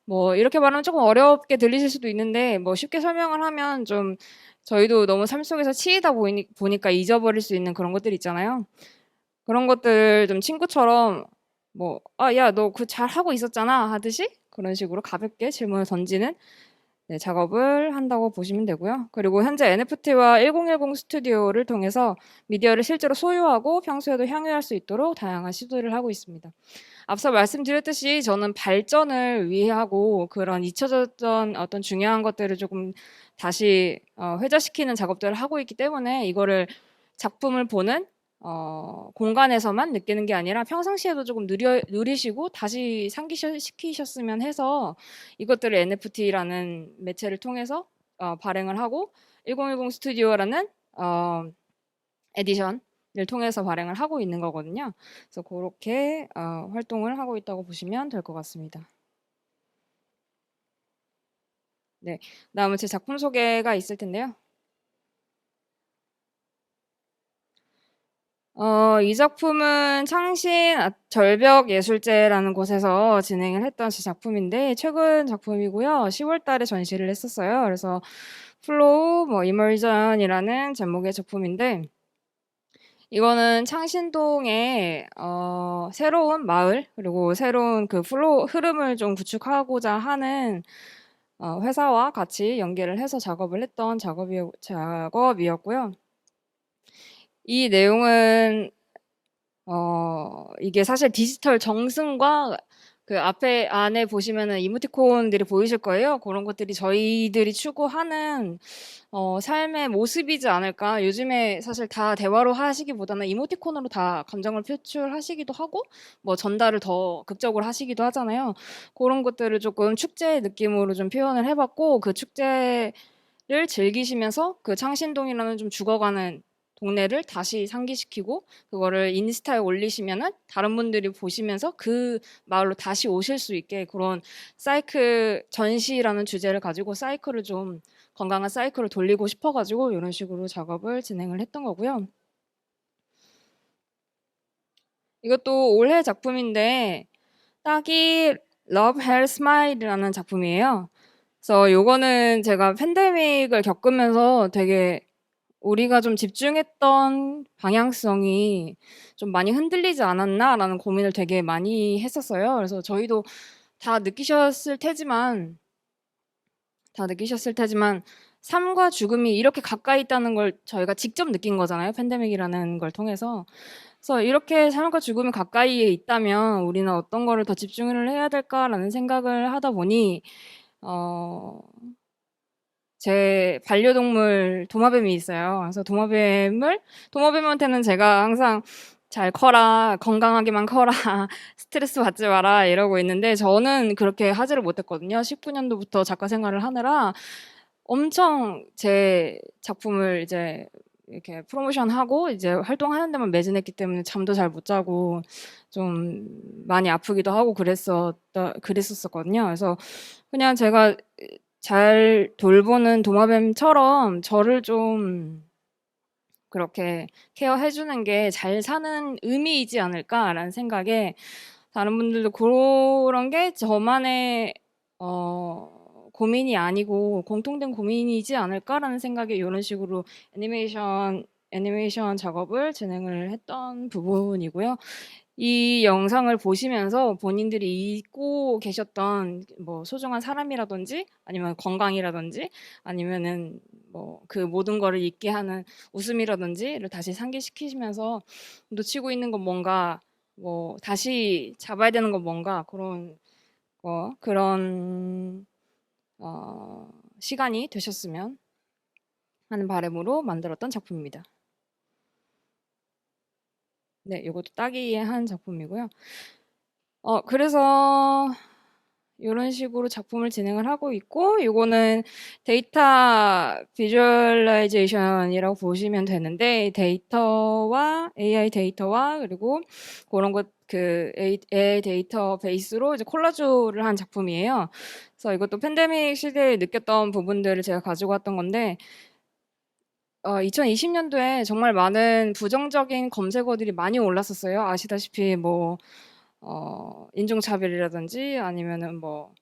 뭐 이렇게 말하면 조금 어렵게 들리실 수도 있는데 뭐 쉽게 설명을 하면 좀 저희도 너무 삶 속에서 치이다 보니까 잊어버릴 수 있는 그런 것들 있잖아요. 그런 것들 좀 친구처럼 뭐 "아 야 너 그 잘하고 있었잖아." 하듯이 그런 식으로 가볍게 질문을 던지는 네 작업을 한다고 보시면 되고요. 그리고 현재 NFT와 1010 스튜디오를 통해서 미디어를 실제로 소유하고 평소에도 향유할 수 있도록 다양한 시도를 하고 있습니다. 앞서 말씀드렸듯이 저는 발전을 위하고 그런 잊혀졌던 어떤 중요한 것들을 조금 다시 회자시키는 작업들을 하고 있기 때문에 이거를 작품을 보는 공간에서만 느끼는 게 아니라 평상시에도 조금 누리시고 다시 상기시키셨으면 해서 이것들을 NFT라는 매체를 통해서 발행을 하고 1010 스튜디오라는 에디션을 통해서 발행을 하고 있는 거거든요. 그래서 그렇게 활동을 하고 있다고 보시면 될 것 같습니다. 네, 다음은 제 작품 소개가 있을 텐데요. 이 작품은 창신 절벽 예술제라는 곳에서 진행을 했던 제 작품인데 최근 작품이고요. 10월 달에 전시를 했었어요. 그래서 플로우 뭐 이머전이라는 제목의 작품인데 이거는 창신동에 새로운 마을 그리고 새로운 그 플로우 흐름을 좀 구축하고자 하는 회사와 같이 연계를 해서 작업을 했던 작업이었고요. 이 내용은 이게 사실 디지털 정승과 그 앞에 안에 보시면은 이모티콘들이 보이실 거예요. 그런 것들이 저희들이 추구하는 삶의 모습이지 않을까. 요즘에 사실 다 대화로 하시기보다는 이모티콘으로 다 감정을 표출하시기도 하고 뭐 전달을 더 극적으로 하시기도 하잖아요. 그런 것들을 조금 축제 느낌으로 좀 표현을 해봤고 그 축제를 즐기시면서 그 창신동이라는 좀 죽어가는 동네를 다시 상기시키고 그거를 인스타에 올리시면은 다른 분들이 보시면서 그 마을로 다시 오실 수 있게 그런 사이클 전시라는 주제를 가지고 사이클을 좀 건강한 사이클을 돌리고 싶어가지고 이런 식으로 작업을 진행을 했던 거고요. 이것도 올해 작품인데 딱이 Love Hell Smile이라는 작품이에요. 그래서 요거는 제가 팬데믹을 겪으면서 되게 우리가 좀 집중했던 방향성이 좀 많이 흔들리지 않았나라는 고민을 되게 많이 했었어요. 그래서 저희도 다 느끼셨을 테지만 삶과 죽음이 이렇게 가까이 있다는 걸 저희가 직접 느낀 거잖아요. 팬데믹이라는 걸 통해서. 그래서 이렇게 삶과 죽음이 가까이에 있다면 우리는 어떤 거를 더 집중을 해야 될까라는 생각을 하다 보니 제 반려동물 도마뱀이 있어요. 그래서 도마뱀한테는 제가 항상 잘 커라, 건강하게만 커라, 스트레스 받지 마라 이러고 있는데 저는 그렇게 하지를 못했거든요. 19년도부터 작가 생활을 하느라 엄청 제 작품을 이제 이렇게 프로모션하고 이제 활동하는 데만 매진했기 때문에 잠도 잘 못 자고 좀 많이 아프기도 하고 그랬었거든요. 그래서 그냥 제가 잘 돌보는 도마뱀처럼 저를 좀 그렇게 케어해주는 게 잘 사는 의미이지 않을까라는 생각에 다른 분들도 그런 게 저만의 고민이 아니고 공통된 고민이지 않을까라는 생각에 이런 식으로 애니메이션 작업을 진행을 했던 부분이고요. 이 영상을 보시면서 본인들이 잊고 계셨던 뭐 소중한 사람이라든지 아니면 건강이라든지 아니면은 뭐 그 모든 거를 잊게 하는 웃음이라든지를 다시 상기시키시면서 놓치고 있는 건 뭔가 뭐 다시 잡아야 되는 건 뭔가 그런 시간이 되셨으면 하는 바람으로 만들었던 작품입니다. 네, 이것도 따기에 한 작품이고요. 그래서 이런 식으로 작품을 진행을 하고 있고 이거는 데이터 비주얼라이제이션이라고 보시면 되는데 데이터와 AI 데이터와 그리고 그런 것 그 AI 데이터 베이스로 이제 콜라주를 한 작품이에요. 그래서 이것도 팬데믹 시대에 느꼈던 부분들을 제가 가지고 왔던 건데 2020년도에 정말 많은 부정적인 검색어들이 많이 올랐었어요. 아시다시피 뭐 인종차별이라든지 아니면은 뭐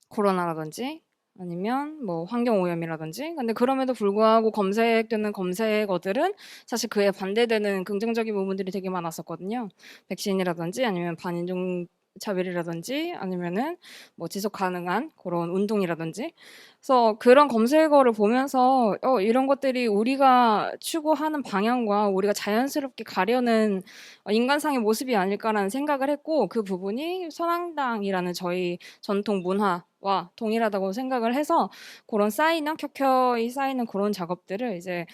코로나라든지 아니면 뭐 환경오염이라든지 근데 그럼에도 불구하고 검색되는 검색어들은 사실 그에 반대되는 긍정적인 부분들이 되게 많았었거든요. 백신이라든지 아니면 반인종 차별이라든지 아니면은 뭐 지속 가능한 그런 운동이라든지 그래서 그런 검색어를 보면서 이런 것들이 우리가 추구하는 방향과 우리가 자연스럽게 가려는 인간상의 모습이 아닐까라는 생각을 했고 그 부분이 선앙당이라는 저희 전통 문화와 동일하다고 생각을 해서 그런 쌓이는 켜켜이 쌓이는 그런 작업들을 이제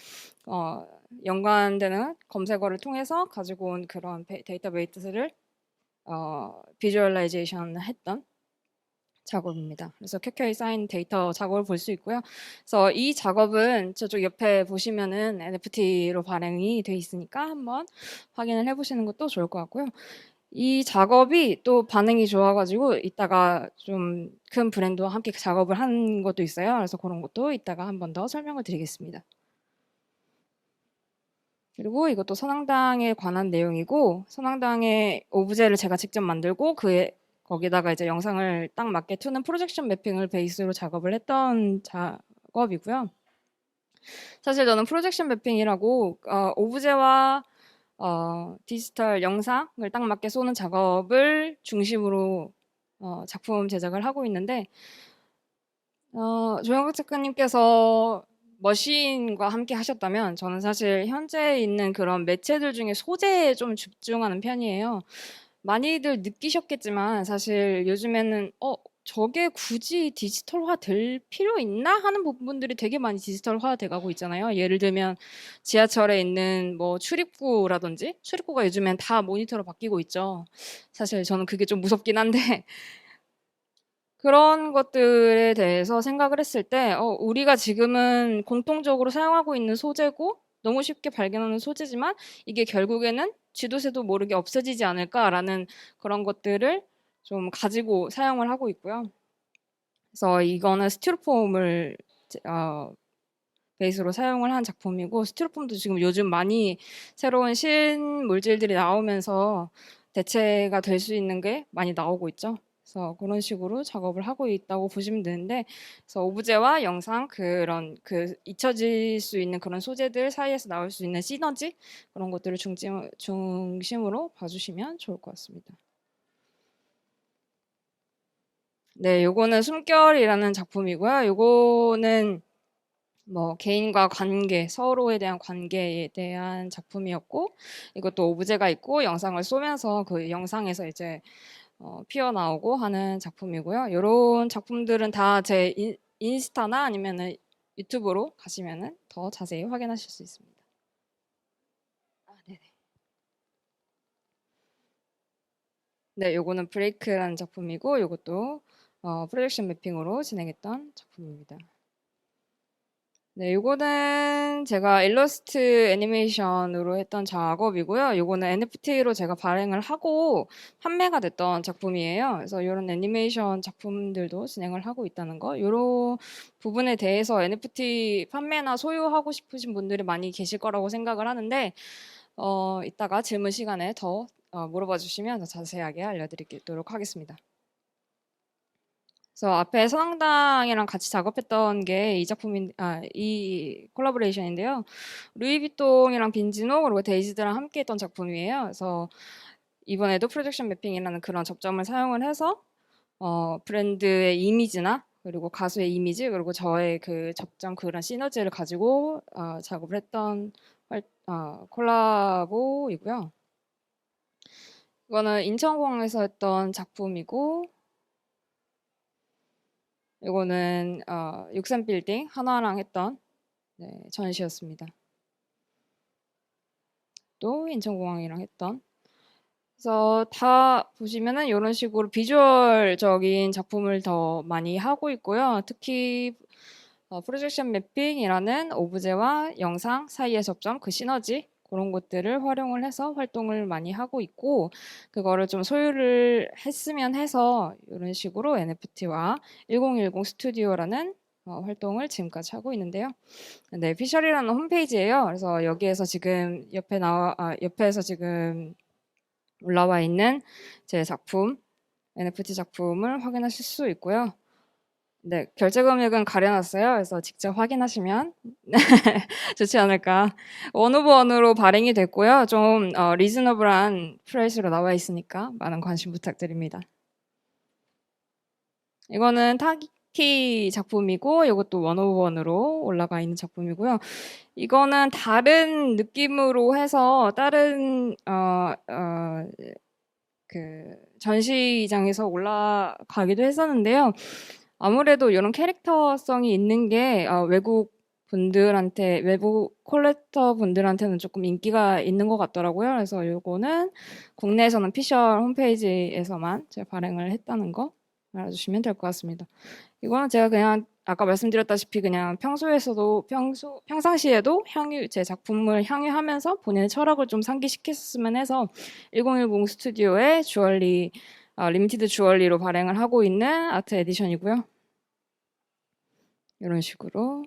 연관되는 검색어를 통해서 가지고 온 그런 데이터베이스를 비주얼라이제이션 했던 작업입니다. 그래서 켜켜이 쌓인 데이터 작업을 볼 수 있고요. 그래서 이 작업은 저쪽 옆에 보시면은 NFT로 발행이 돼 있으니까 한번 확인을 해보시는 것도 좋을 것 같고요. 이 작업이 또 반응이 좋아가지고 이따가 좀 큰 브랜드와 함께 작업을 한 것도 있어요. 그래서 그런 것도 이따가 한 번 더 설명을 드리겠습니다. 그리고 이것도 선앙당에 관한 내용이고, 선앙당의 오브제를 제가 직접 만들고 거기다가 이제 영상을 딱 맞게 투는 프로젝션 매핑을 베이스로 작업을 했던 작업이고요. 사실 저는 프로젝션 매핑이라고 오브제와 디지털 영상을 딱 맞게 쏘는 작업을 중심으로 작품 제작을 하고 있는데, 조영국 작가님께서 머신과 함께 하셨다면 저는 사실 현재 있는 그런 매체들 중에 소재에 좀 집중하는 편이에요. 많이들 느끼셨겠지만 사실 요즘에는 저게 굳이 디지털화 될 필요 있나 하는 부분들이 되게 많이 디지털화 돼가고 있잖아요. 예를 들면 지하철에 있는 뭐 출입구라든지, 출입구가 요즘엔 다 모니터로 바뀌고 있죠. 사실 저는 그게 좀 무섭긴 한데 그런 것들에 대해서 생각을 했을 때 우리가 지금은 공통적으로 사용하고 있는 소재고 너무 쉽게 발견하는 소재지만 이게 결국에는 쥐도 새도 모르게 없어지지 않을까라는 그런 것들을 좀 가지고 사용을 하고 있고요. 그래서 이거는 스티로폼을 베이스로 사용을 한 작품이고, 스티로폼도 지금 요즘 많이 새로운 신물질들이 나오면서 대체가 될 수 있는 게 많이 나오고 있죠. 그래서 그런 식으로 작업을 하고 있다고 보시면 되는데, 그래서 오브제와 영상 그런 잊혀질 수 있는 그런 소재들 사이에서 나올 수 있는 시너지 그런 것들을 중심으로 봐주시면 좋을 것 같습니다. 네, 요거는 숨결이라는 작품이고요. 요거는 뭐 개인과 관계, 서로에 대한 관계에 대한 작품이었고, 이것도 오브제가 있고 영상을 쏘면서 그 영상에서 이제 피어나오고 하는 작품이고요. 이런 작품들은 다 제 인스타나 아니면은 유튜브로 가시면은 더 자세히 확인하실 수 있습니다. 네네. 네, 요거는 브레이크라는 작품이고, 요것도 프로젝션 매핑으로 진행했던 작품입니다. 네, 요거는 제가 일러스트 애니메이션으로 했던 작업이고요. 요거는 NFT로 제가 발행을 하고 판매가 됐던 작품이에요. 그래서 이런 애니메이션 작품들도 진행을 하고 있다는 거. 이런 부분에 대해서 NFT 판매나 소유하고 싶으신 분들이 많이 계실 거라고 생각을 하는데, 이따가 질문 시간에 더 물어봐 주시면 더 자세하게 알려드리도록 하겠습니다. 그래서 앞에 선앙당이랑 같이 작업했던 게 이 콜라보레이션인데요. 루이비통이랑 빈지노 그리고 데이지드랑 함께 했던 작품이에요. 그래서 이번에도 프로젝션 매핑이라는 그런 접점을 사용을 해서 브랜드의 이미지나 그리고 가수의 이미지 그리고 저의 그 접점 그런 시너지를 가지고 작업을 했던 콜라보이고요. 이거는 인천공항에서 했던 작품이고, 이거는 63빌딩 한화랑 했던 전시였습니다. 또 인천공항이랑 했던. 그래서 다 보시면은 이런 식으로 비주얼적인 작품을 더 많이 하고 있고요. 특히 프로젝션 매핑이라는 오브제와 영상 사이의 접점, 그 시너지 그런 것들을 활용을 해서 활동을 많이 하고 있고, 그거를 좀 소유를 했으면 해서 이런 식으로 NFT와 1010 스튜디오라는 활동을 지금까지 하고 있는데요. 네, 피셜이라는 홈페이지예요. 그래서 여기에서 지금 옆에서 지금 올라와 있는 제 작품, NFT 작품을 확인하실 수 있고요. 네, 결제 금액은 가려놨어요. 그래서 직접 확인하시면 좋지 않을까. 원 오브 원으로 발행이 됐고요. 좀 리즈너블한 프라이스로 나와 있으니까 많은 관심 부탁드립니다. 이거는 타키 작품이고 이것도 원 오브 원으로 올라가 있는 작품이고요. 이거는 다른 느낌으로 해서 다른 그 전시장에서 올라가기도 했었는데요. 아무래도 이런 캐릭터성이 있는 게 외국 컬렉터 분들한테는 조금 인기가 있는 것 같더라고요. 그래서 이거는 국내에서는 피셜 홈페이지에서만 제가 발행을 했다는 거 알아주시면 될 것 같습니다. 이거는 제가 그냥 아까 말씀드렸다시피 그냥 평상시에도 제 작품을 향유하면서 본인의 철학을 좀 상기시켰으면 해서 1010 스튜디오의 리미티드 주얼리로 발행을 하고 있는 아트 에디션이고요. 이런 식으로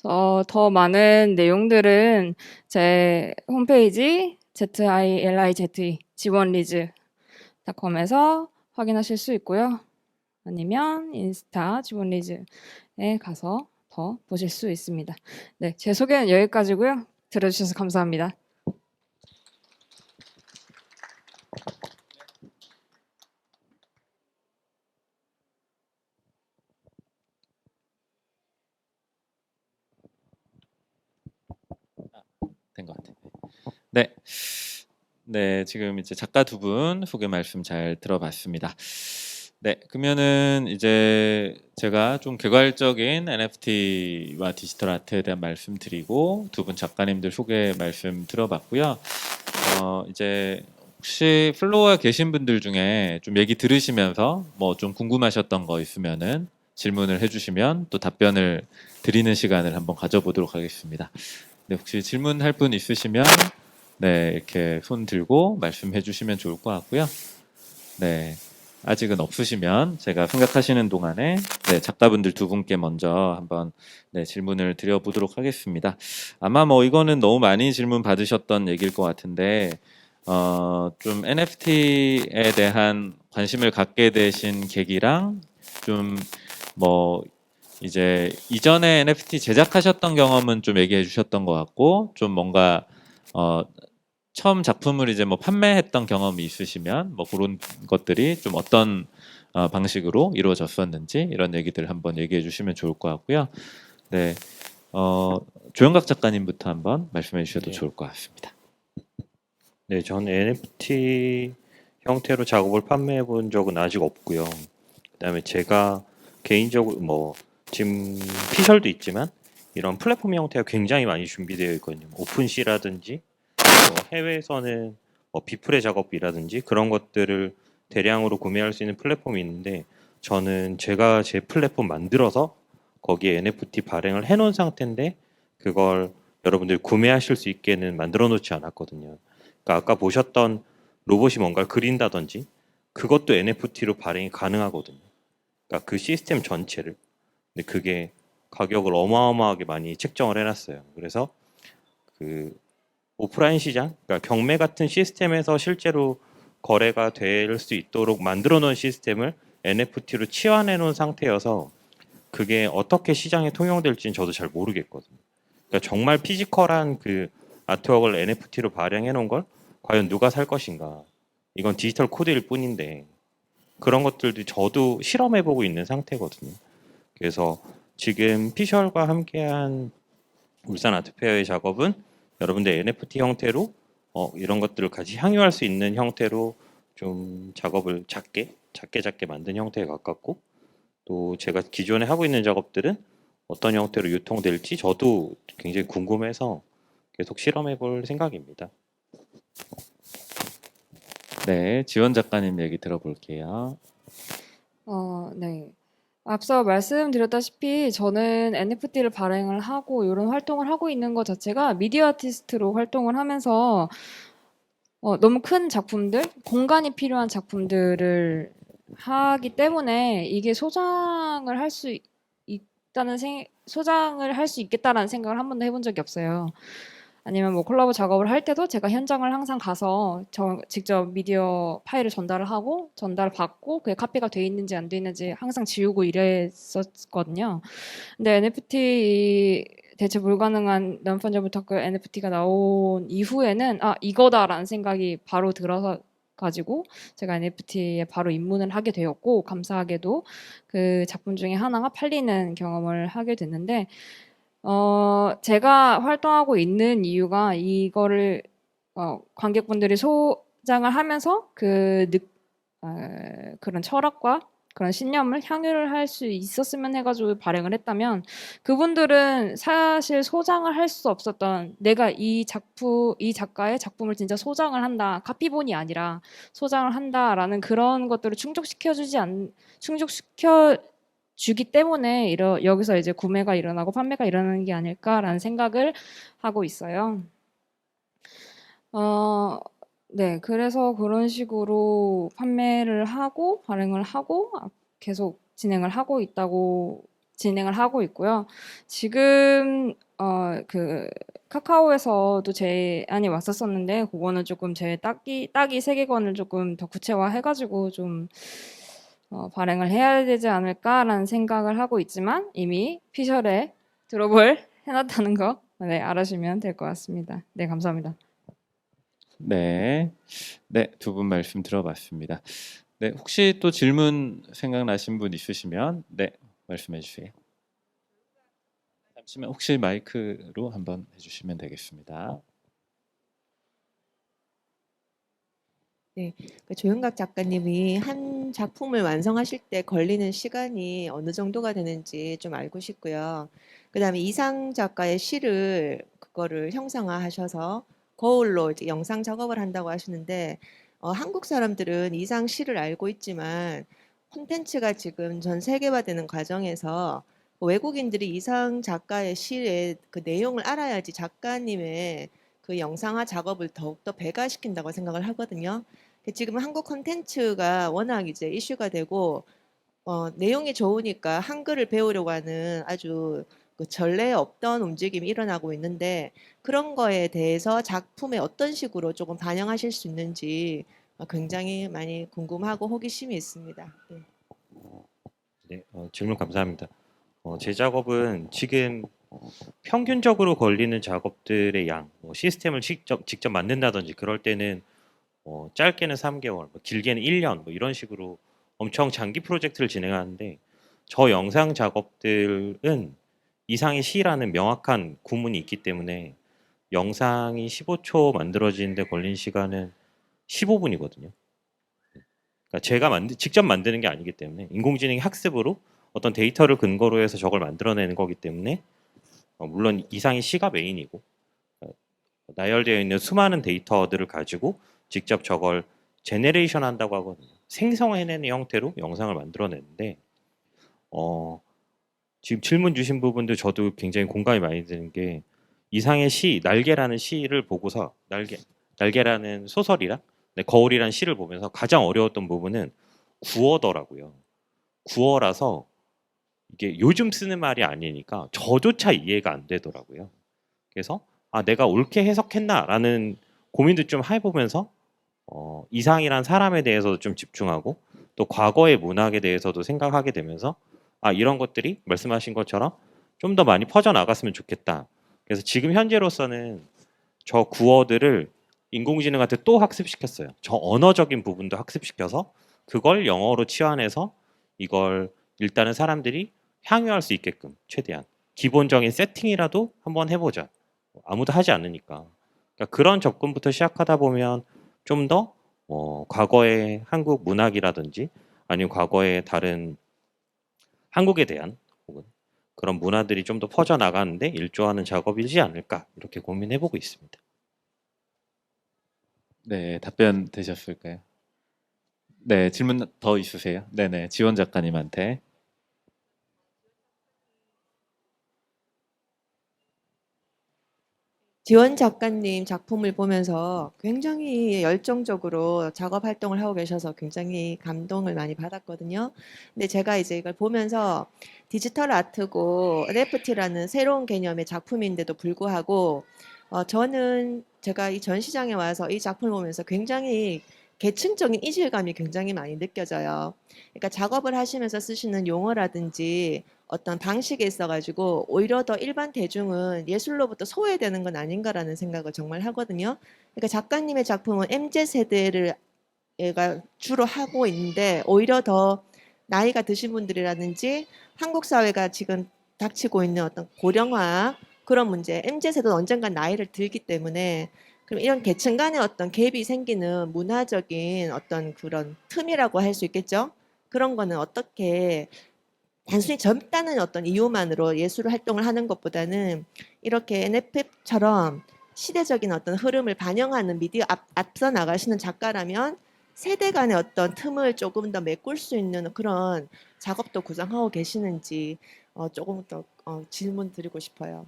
더 많은 내용들은 제 홈페이지 zilize 지원리즈.com에서 확인하실 수 있고요. 아니면 인스타 지원리즈에 가서 더 보실 수 있습니다. 네, 제 소개는 여기까지고요. 들어주셔서 감사합니다. 된 것 같아요. 네. 네, 지금 이제 작가 두 분 소개 말씀 잘 들어봤습니다. 네, 그러면은 이제 제가 좀 개괄적인 NFT와 디지털 아트에 대한 말씀 드리고 두 분 작가님들 소개 말씀 들어봤고요. 이제 혹시 플로어에 계신 분들 중에 좀 얘기 들으시면서 뭐 좀 궁금하셨던 거 있으면은 질문을 해주시면 또 답변을 드리는 시간을 한번 가져보도록 하겠습니다. 네, 혹시 질문할 분 있으시면 네, 이렇게 손 들고 말씀해 주시면 좋을 것 같고요. 네, 아직은 없으시면 제가 생각하시는 동안에 네, 작가분들 두 분께 먼저 한번 네, 질문을 드려보도록 하겠습니다. 아마 뭐 이거는 너무 많이 질문 받으셨던 얘기일 것 같은데 좀 NFT에 대한 관심을 갖게 되신 계기랑 좀 뭐 이제 이전에 NFT 제작하셨던 경험은 좀 얘기해 주셨던 것 같고 좀 뭔가 처음 작품을 이제 뭐 판매했던 경험이 있으시면 뭐 그런 것들이 좀 어떤 방식으로 이루어졌었는지 이런 얘기들 한번 얘기해 주시면 좋을 것 같고요. 네, 조영각 작가님부터 한번 말씀해 주셔도 네. 좋을 것 같습니다. 네, 전 NFT 형태로 작업을 판매해 본 적은 아직 없고요. 그다음에 제가 개인적으로 뭐 지금 피셜도 있지만 이런 플랫폼 형태가 굉장히 많이 준비되어 있거든요. 오픈시라든지 해외에서는 비프레 작업이라든지 그런 것들을 대량으로 구매할 수 있는 플랫폼이 있는데 저는 제가 제 플랫폼 만들어서 거기에 NFT 발행을 해놓은 상태인데 그걸 여러분들이 구매하실 수 있게는 만들어 놓지 않았거든요. 그러니까 아까 보셨던 로봇이 뭔가를 그린다든지 그것도 NFT로 발행이 가능하거든요. 그러니까 그 시스템 전체를. 근데 그게 가격을 어마어마하게 많이 책정을 해놨어요. 그래서 그 오프라인 시장, 그러니까 경매 같은 시스템에서 실제로 거래가 될 수 있도록 만들어 놓은 시스템을 NFT로 치환해 놓은 상태여서 그게 어떻게 시장에 통용될지는 저도 잘 모르겠거든요. 그러니까 정말 피지컬한 그 아트웍을 NFT로 발행해 놓은 걸 과연 누가 살 것인가? 이건 디지털 코드일 뿐인데 그런 것들도 저도 실험해 보고 있는 상태거든요. 그래서 지금 피셜과 함께한 울산 아트페어의 작업은 여러분들 NFT 형태로 이런 것들을 같이 향유할 수 있는 형태로 좀 작업을 작게 만든 형태에 가깝고 또 제가 기존에 하고 있는 작업들은 어떤 형태로 유통될지 저도 굉장히 궁금해서 계속 실험해 볼 생각입니다. 네, 지원 작가님 얘기 들어볼게요. 네. 앞서 말씀드렸다시피 저는 NFT를 발행을 하고 이런 활동을 하고 있는 것 자체가 미디어 아티스트로 활동을 하면서 너무 큰 작품들, 공간이 필요한 작품들을 하기 때문에 이게 소장을 할 수 소장을 할 수 있겠다라는 생각을 한 번도 해본 적이 없어요. 아니면 뭐 콜라보 작업을 할 때도 제가 현장을 항상 가서 직접 미디어 파일을 전달을 하고 전달받고 그게 카피가 돼 있는지 안 돼 있는지 항상 지우고 이랬었거든요. 근데 NFT 대체 불가능한 non-fungible token NFT가 나온 이후에는 이거다라는 생각이 바로 들어서 가지고 제가 NFT에 바로 입문을 하게 되었고 감사하게도 그 작품 중에 하나가 팔리는 경험을 하게 됐는데 제가 활동하고 있는 이유가 이거를 관객분들이 소장을 하면서 그런 철학과 그런 신념을 향유를 할 수 있었으면 해가지고 발행을 했다면 그분들은 사실 소장을 할 수 없었던 내가 이 작가의 작품을 진짜 소장을 한다 카피본이 아니라 소장을 한다라는 그런 것들을 충족시켜 주기 때문에 여기서 이제 구매가 일어나고 판매가 일어나는 게 아닐까라는 생각을 하고 있어요. 네, 그래서 그런 식으로 판매를 하고 발행을 하고 계속 진행을 하고 있다고 진행을 하고 있고요. 지금 그 카카오에서도 제안이 왔었었는데 그거는 조금 제 따기 세계관을 조금 더 구체화해가지고 좀 발행을 해야 되지 않을까라는 생각을 하고 있지만 이미 피셜에 드롭을 해놨다는 거 네, 알아주시면 될 것 같습니다. 네, 감사합니다. 네, 네, 두 분 말씀 들어봤습니다. 네, 혹시 또 질문 생각나신 분 있으시면 네, 말씀해 주세요. 잠시만 혹시 마이크로 한번 해주시면 되겠습니다. 그 조윤각 작가님이 한 작품을 완성하실 때 걸리는 시간이 어느 정도가 되는지 좀 알고 싶고요. 그다음에 이상 작가의 시를 그거를 형상화하셔서 거울로 이제 영상 작업을 한다고 하시는데 한국 사람들은 이상 시를 알고 있지만 콘텐츠가 지금 전 세계화되는 과정에서 외국인들이 이상 작가의 시의 그 내용을 알아야지 작가님의 그 영상화 작업을 더욱더 배가시킨다고 생각을 하거든요. 지금 한국 콘텐츠가 워낙 이제 이슈가 되고 내용이 좋으니까 한글을 배우려고 하는 아주 그 전례 없던 움직임이 일어나고 있는데 그런 거에 대해서 작품에 어떤 식으로 조금 반영하실 수 있는지 굉장히 많이 궁금하고 호기심이 있습니다. 네. 네, 질문 감사합니다. 제 작업은 지금 평균적으로 걸리는 작업들의 양, 시스템을 직접 만든다든지 그럴 때는 짧게는 3개월, 길게는 1년 뭐 이런 식으로 엄청 장기 프로젝트를 진행하는데 저 영상 작업들은 이상의 시라는 명확한 구문이 있기 때문에 영상이 15초 만들어지는데 걸린 시간은 15분이거든요. 그러니까 제가 직접 만드는 게 아니기 때문에 인공지능이 학습으로 어떤 데이터를 근거로 해서 저걸 만들어내는 거기 때문에 물론 이상의 시가 메인이고 나열되어 있는 수많은 데이터들을 가지고 직접 저걸 제네레이션 한다고 하거든요. 생성해내는 형태로 영상을 만들어내는데 지금 질문 주신 부분도 저도 굉장히 공감이 많이 드는 게 이상의 시, 날개라는 시를 보고서 날개라는 소설이랑 거울이라는 시를 보면서 가장 어려웠던 부분은 구어더라고요. 구어라서 이게 요즘 쓰는 말이 아니니까 저조차 이해가 안 되더라고요. 그래서 내가 옳게 해석했나라는 고민도 좀 해보면서 이상이란 사람에 대해서도 좀 집중하고 또 과거의 문학에 대해서도 생각하게 되면서 이런 것들이 말씀하신 것처럼 좀 더 많이 퍼져 나갔으면 좋겠다. 그래서 지금 현재로서는 저 구어들을 인공지능한테 또 학습시켰어요. 저 언어적인 부분도 학습시켜서 그걸 영어로 치환해서 이걸 일단은 사람들이 향유할 수 있게끔 최대한 기본적인 세팅이라도 한번 해보자. 아무도 하지 않으니까. 그러니까 그런 접근부터 시작하다 보면 좀 더 과거의 한국 문학이라든지 아니면 과거의 다른 한국에 대한 혹은 그런 문화들이 좀 더 퍼져 나가는데 일조하는 작업이지 않을까 이렇게 고민해보고 있습니다. 네, 답변 되셨을까요? 네, 질문 더 있으세요? 네네, 지원 작가님한테. 지원 작가님 작품을 보면서 굉장히 열정적으로 작업 활동을 하고 계셔서 굉장히 감동을 많이 받았거든요. 근데 제가 이제 이걸 보면서 디지털 아트고 NFT라는 새로운 개념의 작품인데도 불구하고 저는 제가 이 전시장에 와서 이 작품을 보면서 굉장히 계층적인 이질감이 굉장히 많이 느껴져요. 그러니까 작업을 하시면서 쓰시는 용어라든지 어떤 방식에 있어가지고 오히려 더 일반 대중은 예술로부터 소외되는 건 아닌가라는 생각을 정말 하거든요. 그러니까 작가님의 작품은 MZ 세대를 얘가 주로 하고 있는데 오히려 더 나이가 드신 분들이라든지 한국 사회가 지금 닥치고 있는 어떤 고령화 그런 문제, MZ 세대는 언젠간 나이를 들기 때문에 그럼 이런 계층 간의 어떤 갭이 생기는 문화적인 어떤 그런 틈이라고 할 수 있겠죠. 그런 거는 어떻게 단순히 젊다는 어떤 이유만으로 예술 활동을 하는 것보다는 이렇게 NFT처럼 시대적인 어떤 흐름을 반영하는 미디어 앞서 나가시는 작가라면 세대 간의 어떤 틈을 조금 더 메꿀 수 있는 그런 작업도 구상하고 계시는지 조금 더 질문 드리고 싶어요.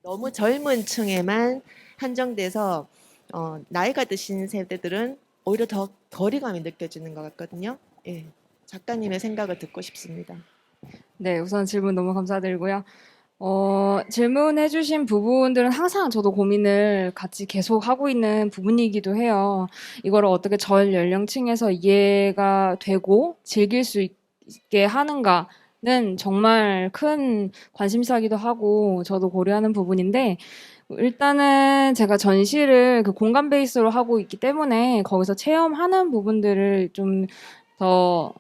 너무 젊은 층에만 한정돼서 나이가 드신 세대들은 오히려 더 거리감이 느껴지는 것 같거든요. 예, 작가님의 생각을 듣고 싶습니다. 네, 우선 질문 너무 감사드리고요. 질문해주신 부분들은 항상 저도 고민을 같이 계속 하고 있는 부분이기도 해요. 이거를 어떻게 전 연령층에서 이해가 되고 즐길 수 있게 하는가는 정말 큰 관심사기도 하고 저도 고려하는 부분인데, 일단은 제가 전시를 그 공간 베이스로 하고 있기 때문에 거기서 체험하는 부분들을 좀 더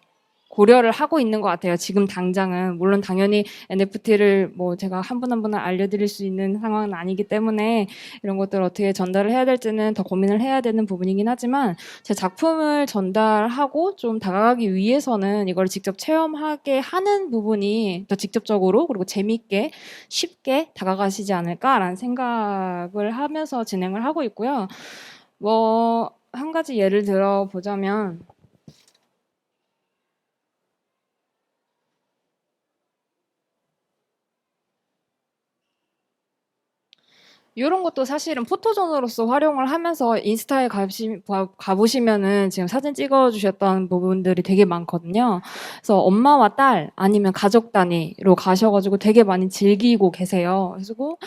고려를 하고 있는 것 같아요. 지금 당장은. 물론 당연히 NFT를 뭐 제가 한 분 한 분을 알려드릴 수 있는 상황은 아니기 때문에 이런 것들을 어떻게 전달을 해야 될지는 더 고민을 해야 되는 부분이긴 하지만 제 작품을 전달하고 좀 다가가기 위해서는 이걸 직접 체험하게 하는 부분이 더 직접적으로 그리고 재밌게 쉽게 다가가시지 않을까라는 생각을 하면서 진행을 하고 있고요. 뭐 한 가지 예를 들어 보자면 이런 것도 사실은 포토존으로서 활용을 하면서 인스타에 가보시면은 지금 사진 찍어주셨던 부분들이 되게 많거든요. 그래서 엄마와 딸 아니면 가족 단위로 가셔가지고 되게 많이 즐기고 계세요. 그리고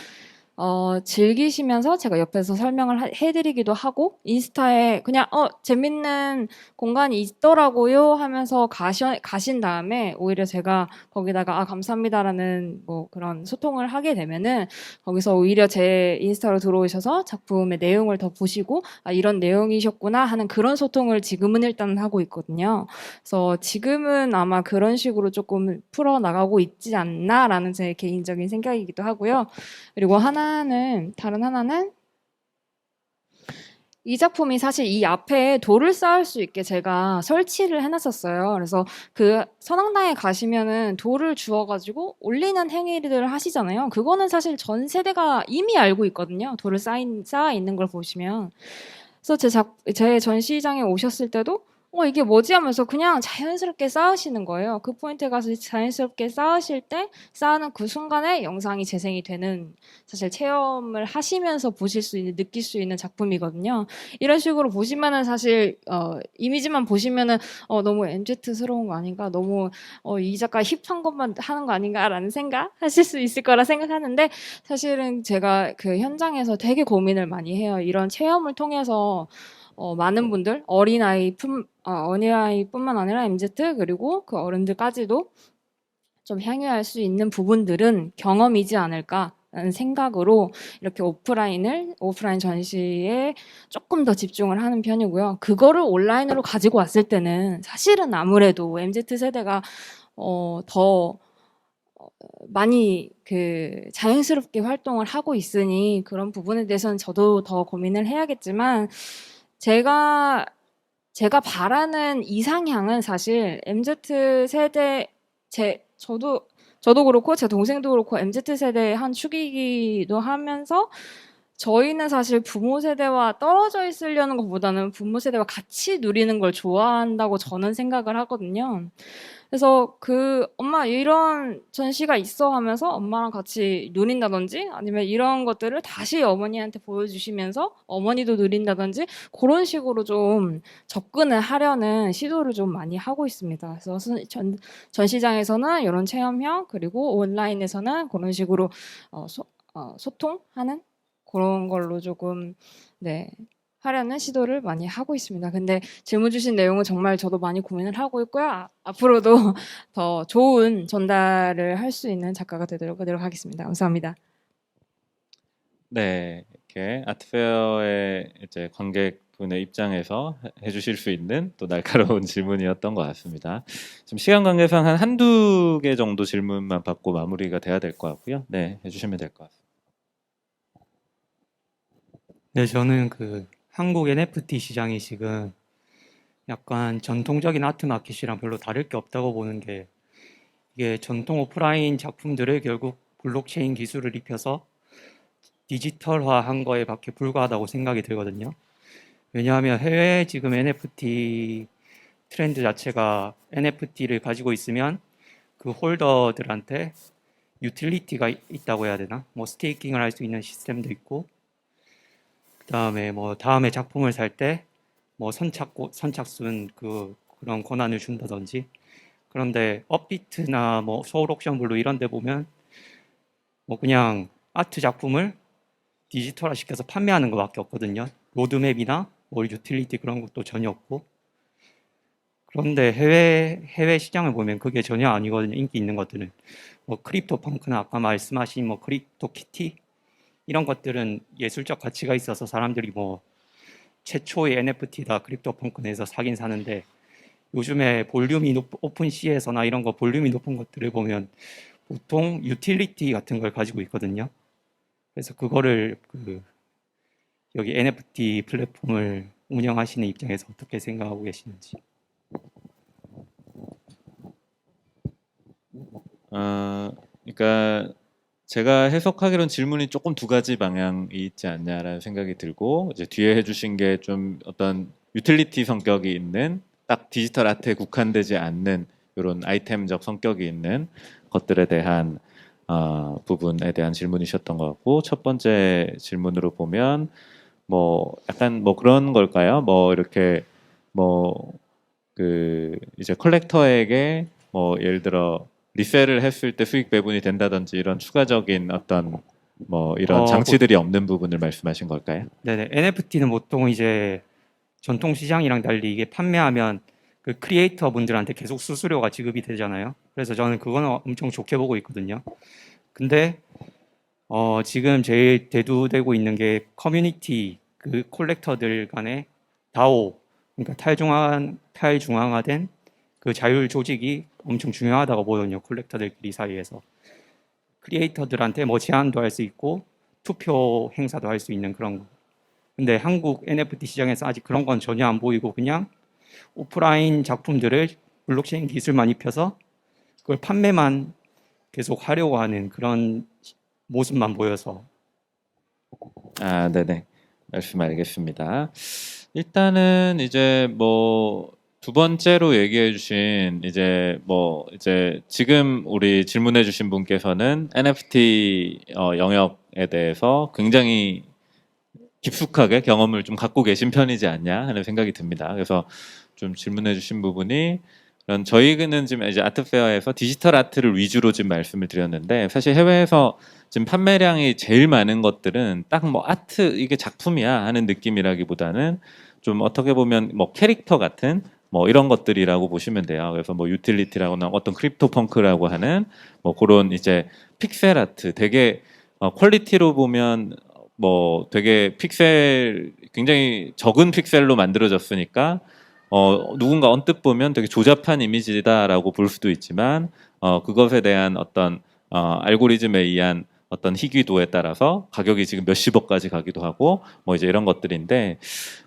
즐기시면서 제가 옆에서 설명을 해드리기도 하고, 인스타에 그냥, 재밌는 공간이 있더라고요 하면서 가신 다음에, 오히려 제가 거기다가, 감사합니다라는 뭐 그런 소통을 하게 되면은, 거기서 오히려 제 인스타로 들어오셔서 작품의 내용을 더 보시고, 이런 내용이셨구나 하는 그런 소통을 지금은 일단 하고 있거든요. 그래서 지금은 아마 그런 식으로 조금 풀어나가고 있지 않나라는 제 개인적인 생각이기도 하고요. 그리고 다른 하나는 이 작품이 사실 이 앞에 돌을 쌓을 수 있게 제가 설치를 해놨었어요. 그래서 그 선앙당에 가시면은 돌을 주워가지고 올리는 행위들을 하시잖아요. 그거는 사실 전 세대가 이미 알고 있거든요. 돌을 쌓아 있는 걸 보시면. 그래서 제 전시장에 오셨을 때도 이게 뭐지 하면서 그냥 자연스럽게 쌓으시는 거예요. 그 포인트에 가서 자연스럽게 쌓으실 때 쌓는 그 순간에 영상이 재생이 되는 사실 체험을 하시면서 보실 수 있는, 느낄 수 있는 작품이거든요. 이런 식으로 보시면은 사실, 이미지만 보시면은, 너무 MZ스러운 거 아닌가? 너무, 이 작가 힙한 것만 하는 거 아닌가라는 생각 하실 수 있을 거라 생각하는데, 사실은 제가 그 현장에서 되게 고민을 많이 해요. 이런 체험을 통해서 많은 분들, 어린아이뿐만 아니라 MZ, 그리고 그 어른들까지도 좀 향유할 수 있는 부분들은 경험이지 않을까라는 생각으로 이렇게 오프라인 전시에 조금 더 집중을 하는 편이고요. 그거를 온라인으로 가지고 왔을 때는 사실은 아무래도 MZ세대가 더 많이 그 자연스럽게 활동을 하고 있으니 그런 부분에 대해서는 저도 더 고민을 해야겠지만 제가 바라는 이상향은 사실 MZ 세대 저도 그렇고 제 동생도 그렇고 MZ 세대의 한 축이기도 하면서 저희는 사실 부모 세대와 떨어져 있으려는 것보다는 부모 세대와 같이 누리는 걸 좋아한다고 저는 생각을 하거든요. 그래서 엄마 이런 전시가 있어 하면서 엄마랑 같이 누린다든지 아니면 이런 것들을 다시 어머니한테 보여주시면서 어머니도 누린다든지 그런 식으로 좀 접근을 하려는 시도를 좀 많이 하고 있습니다. 그래서 전시장에서는 이런 체험형 그리고 온라인에서는 그런 식으로 소통하는 그런 걸로 조금 네. 하려는 시도를 많이 하고 있습니다. 근데 질문 주신 내용은 정말 저도 많이 고민을 하고 있고요. 앞으로도 더 좋은 전달을 할 수 있는 작가가 되도록 노력하겠습니다. 감사합니다. 네, 이렇게 아트페어의 이제 관객분의 입장에서 해주실 수 있는 또 날카로운 질문이었던 것 같습니다. 지금 시간 관계상 한 한두 개 정도 질문만 받고 마무리가 돼야 될 것 같고요. 네, 해주시면 될 것 같습니다. 네, 저는 그 한국 NFT 시장이 지금 약간 전통적인 아트 마켓이랑 별로 다를 게 없다고 보는 게 이게 전통 오프라인 작품들을 결국 블록체인 기술을 입혀서 디지털화한 거에 밖에 불과하다고 생각이 들거든요. 왜냐하면 해외 지금 NFT 트렌드 자체가 NFT를 가지고 있으면 그 홀더들한테 유틸리티가 있다고 해야 되나? 뭐 스테이킹을 할 수 있는 시스템도 있고 그다음에 뭐 다음에 작품을 살 때 뭐 선착순 그런 권한을 준다든지 그런데 업비트나 뭐 서울 옥션블루 이런 데 보면 뭐 그냥 아트 작품을 디지털화 시켜서 판매하는 것밖에 없거든요. 로드맵이나 뭐 유틸리티 그런 것도 전혀 없고. 그런데 해외 시장을 보면 그게 전혀 아니거든요. 인기 있는 것들은 뭐 크립토 펑크나 아까 말씀하신 뭐 크립토 키티 이런 것들은 예술적 가치가 있어서 사람들이 뭐 최초의 NFT다 크립토 펑크 내서 사긴 사는데, 요즘에 오픈시에서나 이런 거 볼륨이 높은 것들을 보면 보통 유틸리티 같은 걸 가지고 있거든요. 그래서 그거를 여기 NFT 플랫폼을 운영하시는 입장에서 어떻게 생각하고 계시는지. 그러니까 제가 해석하기로는 질문이 조금 두 가지 방향이 있지 않냐라는 생각이 들고, 이제 뒤에 해주신 게 좀 어떤 유틸리티 성격이 있는, 딱 디지털 아트에 국한되지 않는 이런 아이템적 성격이 있는 것들에 대한 부분에 대한 질문이셨던 것 같고, 첫 번째 질문으로 보면 뭐 약간 뭐 그런 걸까요? 뭐 이렇게 뭐 이제 컬렉터에게 뭐 예를 들어 리셀을 했을 때 수익 배분이 된다든지 이런 추가적인 어떤 뭐 이런 장치들이 없는 부분을 말씀하신 걸까요? 네네. NFT는 보통 이제 전통 시장이랑 달리 이게 판매하면 그 크리에이터 분들한테 계속 수수료가 지급이 되잖아요. 그래서 저는 그거는 엄청 좋게 보고 있거든요. 근데 지금 제일 대두되고 있는 게 커뮤니티, 그 콜렉터들 간의 DAO, 그러니까 탈중앙화된 그 자율 조직이 엄청 중요하다고 보거든요. 콜렉터들끼리 사이에서. 크리에이터들한테 뭐 제안도 할 수 있고 투표 행사도 할 수 있는 그런 거. 근데 한국 NFT 시장에서 아직 그런 건 전혀 안 보이고 그냥 오프라인 작품들을 블록체인 기술만 입혀서 그걸 판매만 계속 하려고 하는 그런 모습만 보여서. 네네. 말씀 알겠습니다. 일단은 이제 뭐 두 번째로 얘기해 주신 이제 뭐 이제 지금 우리 질문해 주신 분께서는 NFT 영역에 대해서 굉장히 깊숙하게 경험을 좀 갖고 계신 편이지 않냐 하는 생각이 듭니다. 그래서 좀 질문해 주신 부분이, 저희는 지금 이제 아트페어에서 디지털 아트를 위주로 지금 말씀을 드렸는데, 사실 해외에서 지금 판매량이 제일 많은 것들은 딱 뭐 아트 이게 작품이야 하는 느낌이라기보다는 좀 어떻게 보면 뭐 캐릭터 같은 뭐 이런 것들이라고 보시면 돼요. 그래서 뭐 유틸리티라거나 어떤 크립토 펑크라고 하는 뭐 그런 이제 픽셀 아트, 되게 퀄리티로 보면 뭐 되게 픽셀 굉장히 적은 픽셀로 만들어졌으니까 누군가 언뜻 보면 되게 조잡한 이미지다라고 볼 수도 있지만, 그것에 대한 어떤 알고리즘에 의한 어떤 희귀도에 따라서 가격이 지금 몇십억까지 가기도 하고 뭐 이제 이런 것들인데,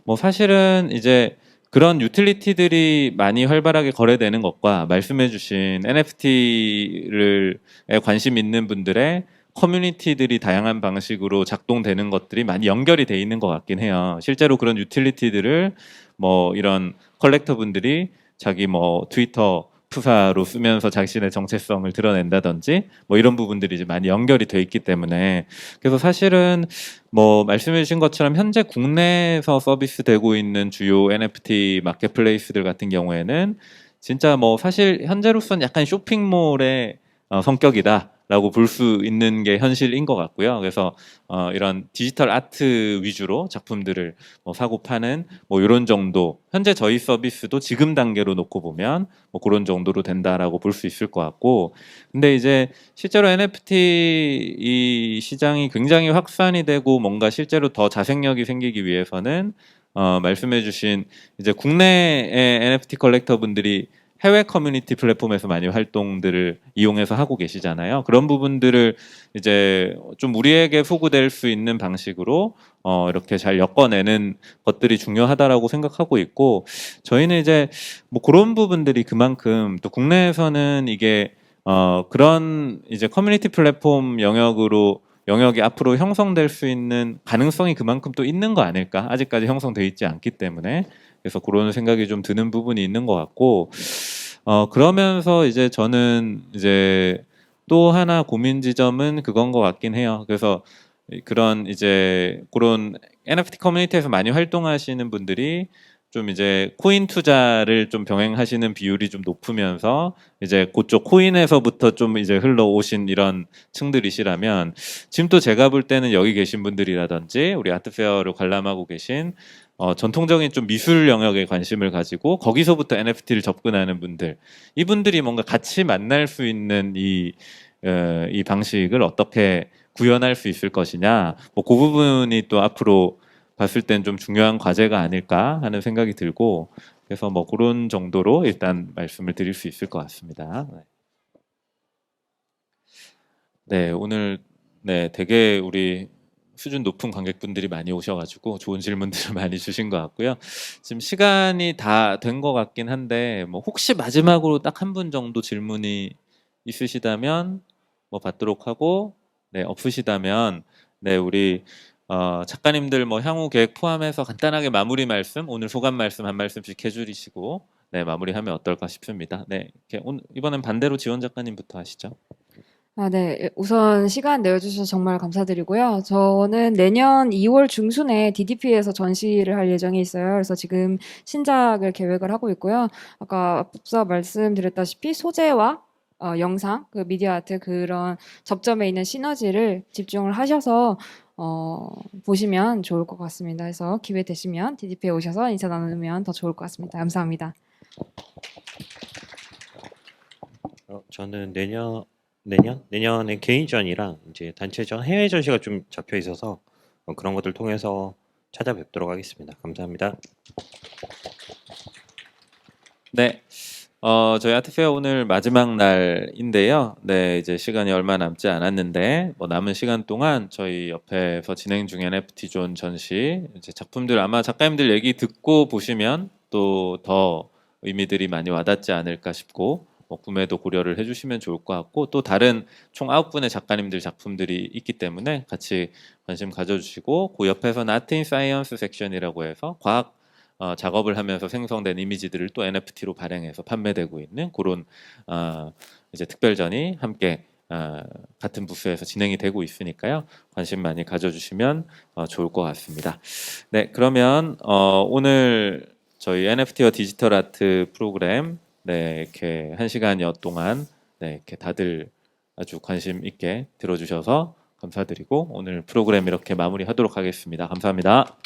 뭐 사실은 이제 그런 유틸리티들이 많이 활발하게 거래되는 것과 말씀해주신 NFT를 관심 있는 분들의 커뮤니티들이 다양한 방식으로 작동되는 것들이 많이 연결이 돼 있는 것 같긴 해요. 실제로 그런 유틸리티들을 뭐 이런 컬렉터 분들이 자기 뭐 트위터 프사로 쓰면서 자신의 정체성을 드러낸다든지 뭐 이런 부분들이 이제 많이 연결이 돼 있기 때문에, 그래서 사실은 뭐 말씀해 주신 것처럼 현재 국내에서 서비스되고 있는 주요 NFT 마켓플레이스들 같은 경우에는 진짜 뭐 사실 현재로서는 약간 쇼핑몰의 성격이다라고 볼 수 있는 게 현실인 것 같고요. 그래서 이런 디지털 아트 위주로 작품들을 뭐 사고 파는 뭐 이런 정도, 현재 저희 서비스도 지금 단계로 놓고 보면 뭐 그런 정도로 된다라고 볼 수 있을 것 같고, 근데 이제 실제로 NFT 이 시장이 굉장히 확산이 되고 뭔가 실제로 더 자생력이 생기기 위해서는 말씀해주신 이제 국내의 NFT 컬렉터 분들이 해외 커뮤니티 플랫폼에서 많이 활동들을 이용해서 하고 계시잖아요. 그런 부분들을 이제 좀 우리에게 소구될 수 있는 방식으로 이렇게 잘 엮어내는 것들이 중요하다라고 생각하고 있고, 저희는 이제 뭐 그런 부분들이 그만큼 또 국내에서는 이게 그런 이제 커뮤니티 플랫폼 영역이 앞으로 형성될 수 있는 가능성이 그만큼 또 있는 거 아닐까? 아직까지 형성돼 있지 않기 때문에. 그래서 그런 생각이 좀 드는 부분이 있는 것 같고, 그러면서 이제 저는 이제 또 하나 고민 지점은 그건 것 같긴 해요. 그래서 그런 이제 그런 NFT 커뮤니티에서 많이 활동하시는 분들이 좀 이제 코인 투자를 좀 병행하시는 비율이 좀 높으면서 이제 그쪽 코인에서부터 좀 이제 흘러오신 이런 층들이시라면 지금 또 제가 볼 때는 여기 계신 분들이라든지 우리 아트페어를 관람하고 계신 전통적인 좀 미술 영역에 관심을 가지고 거기서부터 NFT를 접근하는 분들, 이분들이 뭔가 같이 만날 수 있는 이 방식을 어떻게 구현할 수 있을 것이냐, 뭐 그 부분이 또 앞으로 봤을 땐 좀 중요한 과제가 아닐까 하는 생각이 들고, 그래서 뭐 그런 정도로 일단 말씀을 드릴 수 있을 것 같습니다. 네, 오늘 되게 우리 수준 높은 관객분들이 많이 오셔가지고 좋은 질문들을 많이 주신 것 같고요. 지금 시간이 다 된 것 같긴 한데 뭐 혹시 마지막으로 딱 한 분 정도 질문이 있으시다면 뭐 받도록 하고, 없으시다면 우리 작가님들 뭐 향후 계획 포함해서 간단하게 마무리 말씀, 오늘 소감 말씀 한 말씀씩 해주시고 마무리하면 어떨까 싶습니다. 이렇게 이번엔 반대로 지원 작가님부터 하시죠. 네. 우선 시간 내어주셔서 정말 감사드리고요. 저는 내년 2월 중순에 DDP에서 전시를 할 예정이 있어요. 그래서 지금 신작을 계획을 하고 있고요. 아까 앞서 말씀드렸다시피 소재와 영상, 그 미디어 아트 그런 접점에 있는 시너지를 집중을 하셔서 보시면 좋을 것 같습니다. 그래서 기회 되시면 DDP에 오셔서 인사 나누면 더 좋을 것 같습니다. 감사합니다. 저는 내년에 개인전이랑 이제 단체전, 해외 전시가 좀 잡혀 있어서 그런 것들 통해서 찾아뵙도록 하겠습니다. 감사합니다. 네. 저희 아트페어 오늘 마지막 날인데요. 이제 시간이 얼마 남지 않았는데 뭐 남은 시간 동안 저희 옆에서 진행 중인 NFT 존 전시 이제 작품들 아마 작가님들 얘기 듣고 보시면 또 더 의미들이 많이 와닿지 않을까 싶고, 뭐 구매도 고려를 해주시면 좋을 것 같고, 또 다른 총 9분의 작가님들 작품들이 있기 때문에 같이 관심 가져주시고, 그 옆에서는 아트 인 사이언스 섹션이라고 해서 과학 작업을 하면서 생성된 이미지들을 또 NFT로 발행해서 판매되고 있는 그런 이제 특별전이 함께 같은 부스에서 진행이 되고 있으니까요. 관심 많이 가져주시면 좋을 것 같습니다. 그러면 오늘 저희 NFT와 디지털 아트 프로그램 이렇게 1시간여 동안 이렇게 다들 아주 관심 있게 들어주셔서 감사드리고 오늘 프로그램 이렇게 마무리하도록 하겠습니다. 감사합니다.